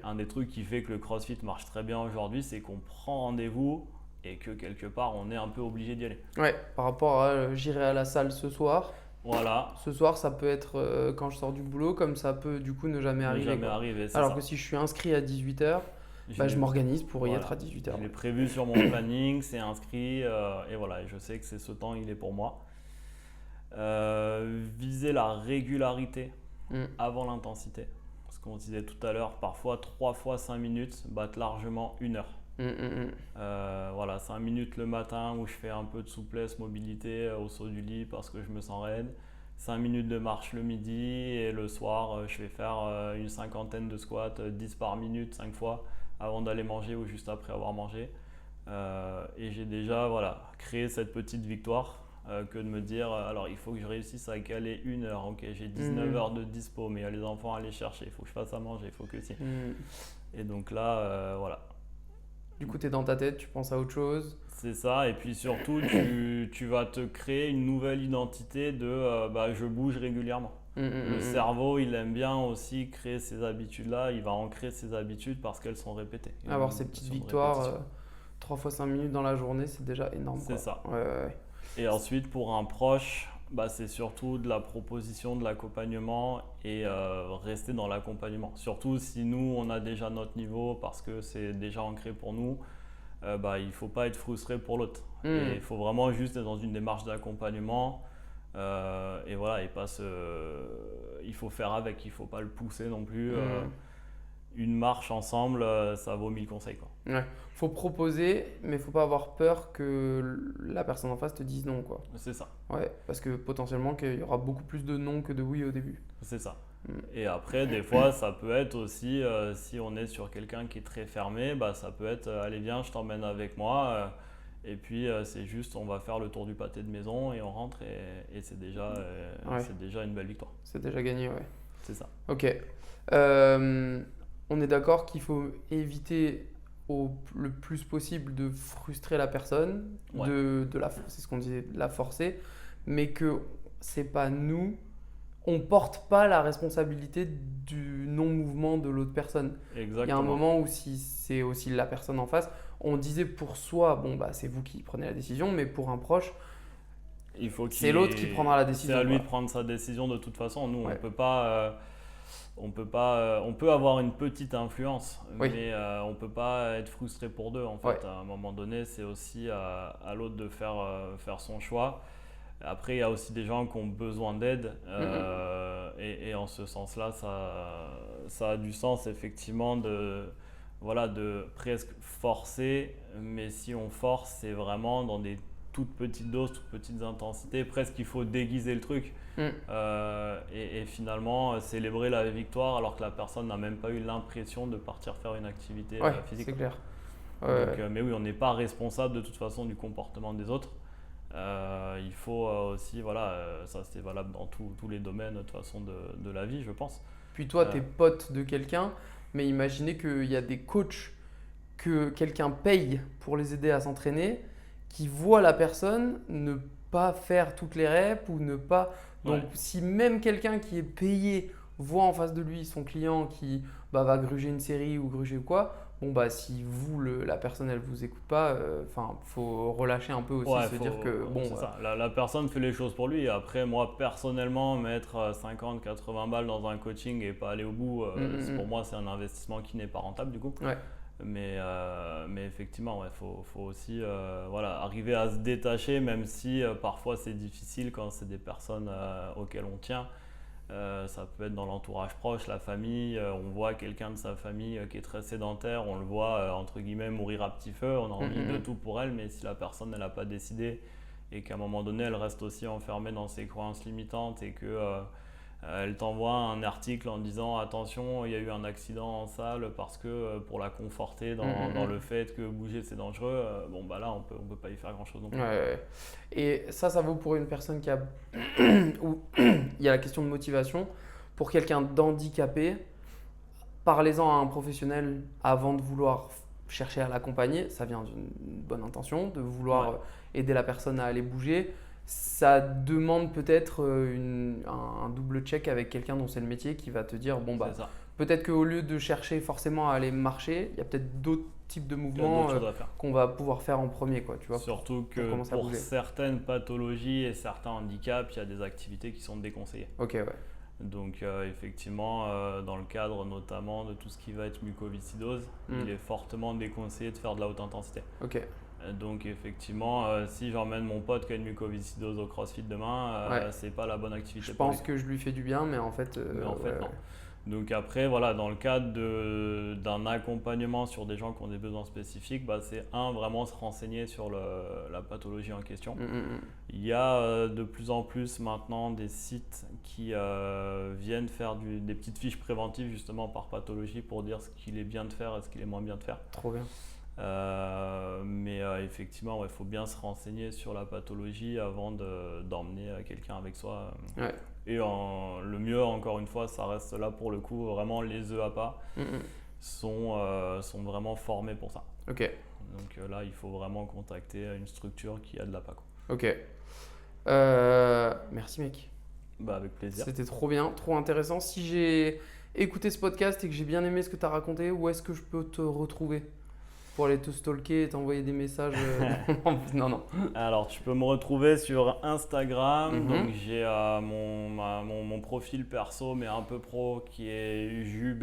Un des trucs qui fait que le CrossFit marche très bien aujourd'hui, c'est qu'on prend rendez-vous et que quelque part on est un peu obligé d'y aller. Par rapport à j'irai à la salle ce soir. Voilà. Ce soir, ça peut être quand je sors du boulot, comme ça peut du coup ne jamais arriver. Alors que si je suis inscrit à 18h, je m'organise pour y être à 18h. Je l'ai prévu sur mon planning, c'est inscrit et voilà, je sais que c'est ce temps, il est pour moi. Viser la régularité avant l'intensité. Ce qu'on disait tout à l'heure, parfois 3 fois 5 minutes battent largement 1 heure. 5 minutes le matin où je fais un peu de souplesse, mobilité au saut du lit parce que je me sens raide. 5 minutes de marche le midi et le soir, je vais faire une 50aine de squats, 10 par minute, 5 fois avant d'aller manger ou juste après avoir mangé. Et j'ai déjà créé cette petite victoire que de me dire alors il faut que je réussisse à caler 1 heure. Ok, j'ai 19 heures de dispo, mais il y a les enfants à aller chercher, il faut que je fasse à manger, il faut que si. Et donc là, Du coup, tu es dans ta tête, tu penses à autre chose. C'est ça, et puis surtout, tu vas te créer une nouvelle identité de je bouge régulièrement. Le cerveau, il aime bien aussi créer ces habitudes-là, il va ancrer ces habitudes parce qu'elles sont répétées. Avoir ces petites victoires, 3 fois 5 minutes dans la journée, c'est déjà énorme. C'est ça. Et ensuite, pour un proche, c'est surtout de la proposition, de l'accompagnement et rester dans l'accompagnement. Surtout si nous, on a déjà notre niveau parce que c'est déjà ancré pour nous. il ne faut pas être frustré pour l'autre. Mm. Et il faut vraiment juste être dans une démarche d'accompagnement. Et voilà, il faut faire avec, il ne faut pas le pousser non plus. Une marche ensemble, ça vaut 1000 conseils, quoi. Ouais. Faut proposer, mais faut pas avoir peur que la personne en face te dise non, quoi. C'est ça. Ouais, parce que potentiellement qu'il y aura beaucoup plus de non que de oui au début. C'est ça. Mm. Et après, des fois, ça peut être aussi, si on est sur quelqu'un qui est très fermé, ça peut être allez, viens, je t'emmène avec moi. Et puis, c'est juste, on va faire le tour du pâté de maison et on rentre et c'est déjà une belle victoire. C'est déjà gagné, ouais. C'est ça. Ok. On est d'accord qu'il faut éviter le plus possible de frustrer la personne, Ouais. c'est ce qu'on disait, de la forcer, mais que c'est pas nous, on porte pas la responsabilité du non-mouvement de l'autre personne. Exactement. Il y a un moment où si c'est aussi la personne en face, on disait pour soi, c'est vous qui prenez la décision, mais pour un proche, c'est l'autre qui prendra la décision. C'est à lui quoi. de prendre sa décision de toute façon. Nous, Ouais. on peut avoir une petite influence, Oui. mais on ne peut pas être frustré pour deux. En fait, Ouais. à un moment donné, c'est aussi à l'autre de faire son choix. Après, il y a aussi des gens qui ont besoin d'aide, et en ce sens-là, ça a du sens effectivement de presque forcer, mais si on force, c'est vraiment dans des toutes petites doses, toutes petites intensités, presque il faut déguiser le truc. Et finalement célébrer la victoire alors que la personne n'a même pas eu l'impression de partir faire une activité physique. C'est clair. Donc, mais oui, on n'est pas responsable de toute façon du comportement des autres. Il faut aussi, ça c'est valable dans tous les domaines de toute façon de la vie, je pense. Puis toi, tu es pote de quelqu'un, mais imaginez qu'il y a des coachs que quelqu'un paye pour les aider à s'entraîner, qui voient la personne ne pas faire toutes les reps ou ne pas… Donc si même quelqu'un qui est payé voit en face de lui son client qui va gruger une série ou gruger ou quoi, si vous, la personne, elle vous écoute pas, faut relâcher un peu aussi, dire que c'est ça. La personne fait les choses pour lui. Après, moi, personnellement, mettre 50-80 balles dans un coaching et pas aller au bout, pour moi, c'est un investissement qui n'est pas rentable du coup. Ouais. Mais effectivement, faut aussi arriver à se détacher, même si parfois c'est difficile quand c'est des personnes auxquelles on tient. Ça peut être dans l'entourage proche, la famille. On voit quelqu'un de sa famille qui est très sédentaire, on le voit entre guillemets mourir à petit feu. On a envie de tout pour elle, mais si la personne n'a pas décidé et qu'à un moment donné elle reste aussi enfermée dans ses croyances limitantes et que elle t'envoie un article en disant attention, il y a eu un accident en salle parce que pour la conforter dans le fait que bouger c'est dangereux, là on peut pas y faire grand chose non plus. Ouais. Et ça vaut pour une personne qui a où il y a la question de motivation. Pour quelqu'un d'handicapé, parlez-en à un professionnel avant de vouloir chercher à l'accompagner. Ça vient d'une bonne intention, de vouloir aider la personne à aller bouger. Ça demande peut-être un double check avec quelqu'un dont c'est le métier qui va te dire peut-être qu'au lieu de chercher forcément à aller marcher, il y a peut-être d'autres types de mouvements qu'on va pouvoir faire en premier, quoi, tu vois. Surtout que pour certaines pathologies et certains handicaps, il y a des activités qui sont déconseillées. Ok, ouais. Donc effectivement, dans le cadre notamment de tout ce qui va être mucoviscidose, il est fortement déconseillé de faire de la haute intensité. Ok. Donc effectivement, si j'emmène mon pote qui a une mucoviscidose au CrossFit demain, c'est pas la bonne activité. Je pense que je lui fais du bien, mais en fait, non. Donc après, dans le cadre d'un accompagnement sur des gens qui ont des besoins spécifiques, c'est vraiment se renseigner sur la pathologie en question. Il y a de plus en plus maintenant des sites qui viennent faire des petites fiches préventives justement par pathologie pour dire ce qu'il est bien de faire et ce qu'il est moins bien de faire. Trop bien. Mais effectivement, il faut bien se renseigner sur la pathologie avant d'emmener quelqu'un avec soi. Et le mieux, encore une fois, ça reste là pour le coup, vraiment les EAPA sont vraiment formés pour ça. Ok. Donc là, il faut vraiment contacter une structure qui a de l'APA. Ok. Merci mec. Avec plaisir. C'était trop bien, trop intéressant. Si j'ai écouté ce podcast et que j'ai bien aimé ce que tu as raconté, où est-ce que je peux te retrouver pour aller te stalker et t'envoyer des messages Non. Alors, tu peux me retrouver sur Instagram. Donc, j'ai mon profil perso, mais un peu pro, qui est jub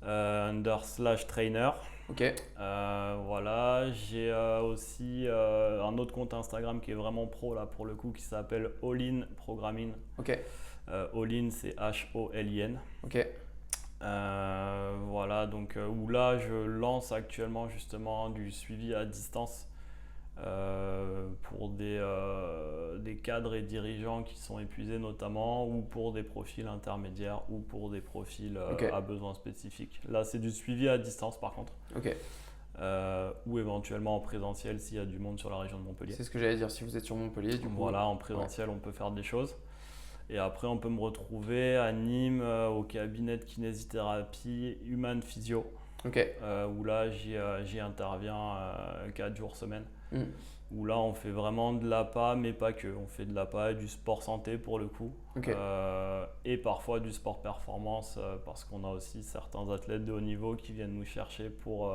_trainer. Ok. Voilà, j'ai aussi un autre compte Instagram qui est vraiment pro là pour le coup, qui s'appelle All In Programming. Ok. All In, c'est H-O-L-I-N. Ok. Voilà, donc où là je lance actuellement justement du suivi à distance pour des cadres et dirigeants qui sont épuisés notamment, ou pour des profils intermédiaires, ou pour des profils Ok. à besoins spécifiques. Là c'est du suivi à distance par contre. Ok. Ou éventuellement en présentiel s'il y a du monde sur la région de Montpellier. C'est ce que j'allais dire, si vous êtes sur Montpellier, du coup. Voilà, en présentiel on peut faire des choses. Et après on peut me retrouver à Nîmes au cabinet de kinésithérapie Human Physio. Ok. Où là j'y interviens 4 jours semaine. Mm. Où là on fait vraiment de l'APA, mais pas que. On fait de l'APA et du sport santé pour le coup. Ok. Et parfois du sport performance parce qu'on a aussi certains athlètes de haut niveau qui viennent nous chercher pour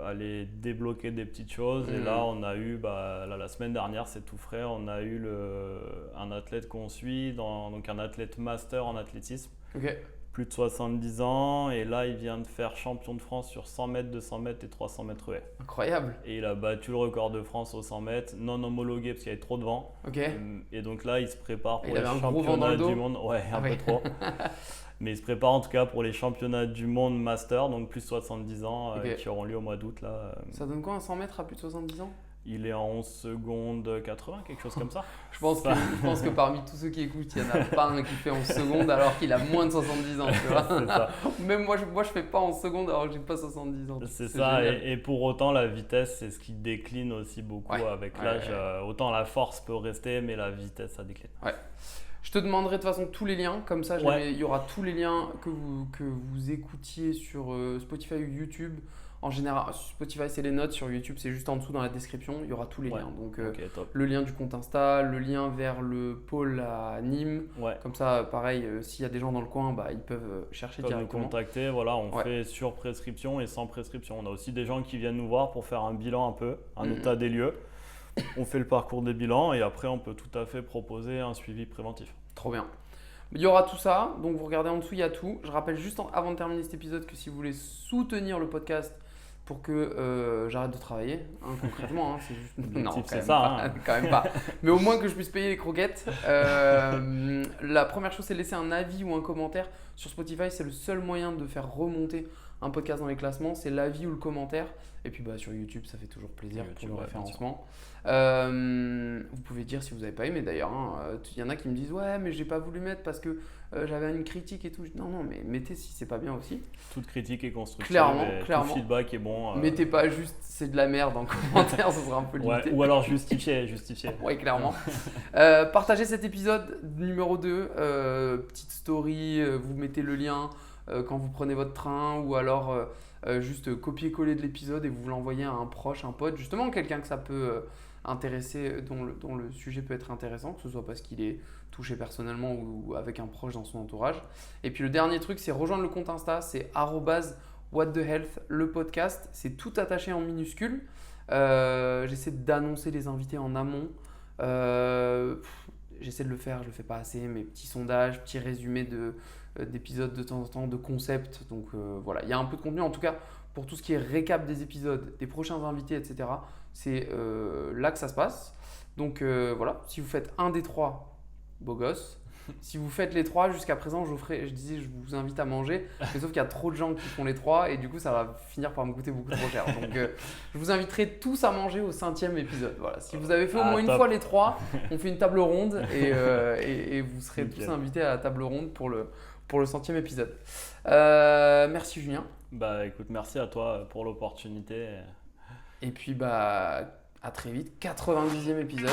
aller débloquer des petites choses. Et là on a eu, la semaine dernière, c'est tout frais, on a eu un athlète qu'on suit, donc un athlète master en athlétisme. Ok. Plus de 70 ans, et là il vient de faire champion de France sur 100 mètres, 200 mètres et 300 mètres haies. Incroyable. Et il a battu le record de France aux 100 mètres, non homologué parce qu'il y avait trop de vent. Ok. Et donc là il se prépare pour Il les avait un gros vent dans championnats le dos. du monde. Ouais, un peu trop. Mais il se prépare en tout cas pour les championnats du monde master, donc plus de 70 ans, Ok. qui auront lieu au mois d'août là. Ça donne quoi un 100 mètres à plus de 70 ans? Il est en 11 secondes 80, quelque chose comme ça. Je pense que parmi tous ceux qui écoutent, il n'y en a pas un qui fait 11 secondes alors qu'il a moins de 70 ans. Tu vois. C'est ça. Même moi, je fais pas 11 secondes alors que j'ai pas 70 ans. C'est ça, génial. et pour autant la vitesse c'est ce qui décline aussi beaucoup Ouais, avec ouais, l'âge. ouais. Autant la force peut rester, mais la vitesse ça décline. Ouais. Je te demanderai de toute façon tous les liens, comme ça Ouais. il y aura tous les liens que vous écoutiez sur Spotify ou YouTube. En général, Spotify c'est les notes, sur YouTube c'est juste en dessous dans la description, il y aura tous les Ouais. liens. Donc Ok, top. le lien du compte Insta, le lien vers le pôle à Nîmes. Ouais. Comme ça, pareil, s'il y a des gens dans le coin, ils peuvent chercher Comme nous directement. contacter, voilà, on Ouais. fait sur prescription et sans prescription. On a aussi des gens qui viennent nous voir pour faire un bilan un peu, un Mhm. état des lieux. On fait le parcours des bilans et après on peut tout à fait proposer un suivi préventif. Trop bien. Il y aura tout ça, donc vous regardez en dessous, il y a tout. Je rappelle juste avant de terminer cet épisode que si vous voulez soutenir le podcast pour que j'arrête de travailler, concrètement, c'est juste... L'objectif, c'est quand même ça, pas, hein. quand même pas. Mais au moins que je puisse payer les croquettes. La première chose, c'est laisser un avis ou un commentaire. Sur Spotify, c'est le seul moyen de faire remonter un podcast dans les classements, c'est l'avis ou le commentaire. Et puis sur YouTube, ça fait toujours plaisir YouTube, pour le ouais, bien sûr. référencement. Vous pouvez dire si vous n'avez pas aimé d'ailleurs. Il y en a qui me disent ouais mais j'ai pas voulu mettre parce que j'avais une critique et tout. Non mais mettez si c'est pas bien aussi. Toute critique est constructive. Clairement, et clairement. Tout feedback est bon. Mettez pas juste c'est de la merde en commentaire, ça sera un peu limité. Ouais, ou alors justifier. Ouais, clairement. Partagez cet épisode numéro 2, petite story, vous mettez le lien quand vous prenez votre train ou alors juste copier-coller de l'épisode et vous l'envoyez à un proche, un pote, justement quelqu'un que ça peut intéresser, dont le sujet peut être intéressant, que ce soit parce qu'il est touché personnellement ou avec un proche dans son entourage. Et puis le dernier truc, c'est rejoindre le compte Insta, c'est @whatthehealth, le podcast, c'est tout attaché en minuscules. J'essaie d'annoncer les invités en amont. J'essaie de le faire, je le fais pas assez, mais petits sondages, petits résumés d'épisodes de temps en temps, de concepts. Donc voilà, il y a un peu de contenu. En tout cas, pour tout ce qui est récap des épisodes, des prochains invités, etc., c'est là que ça se passe. Donc voilà, si vous faites un des 3, beau gosse. Si vous faites les 3, jusqu'à présent, je vous invite à manger. Mais sauf qu'il y a trop de gens qui font les 3 et du coup, ça va finir par me coûter beaucoup trop cher. Donc, je vous inviterai tous à manger au 5e épisode. Voilà. Si vous avez fait au moins une fois les 3, on fait une table ronde et vous serez tous invités à la table ronde pour le 100e épisode. Merci Julien. Écoute, merci à toi pour l'opportunité. Et puis à très vite, 90e épisode.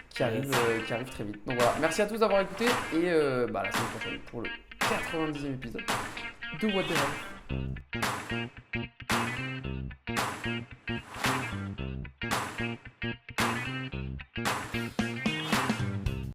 Qui arrive très vite. Donc voilà, merci à tous d'avoir écouté et la semaine prochaine pour le 90e épisode de What the Health.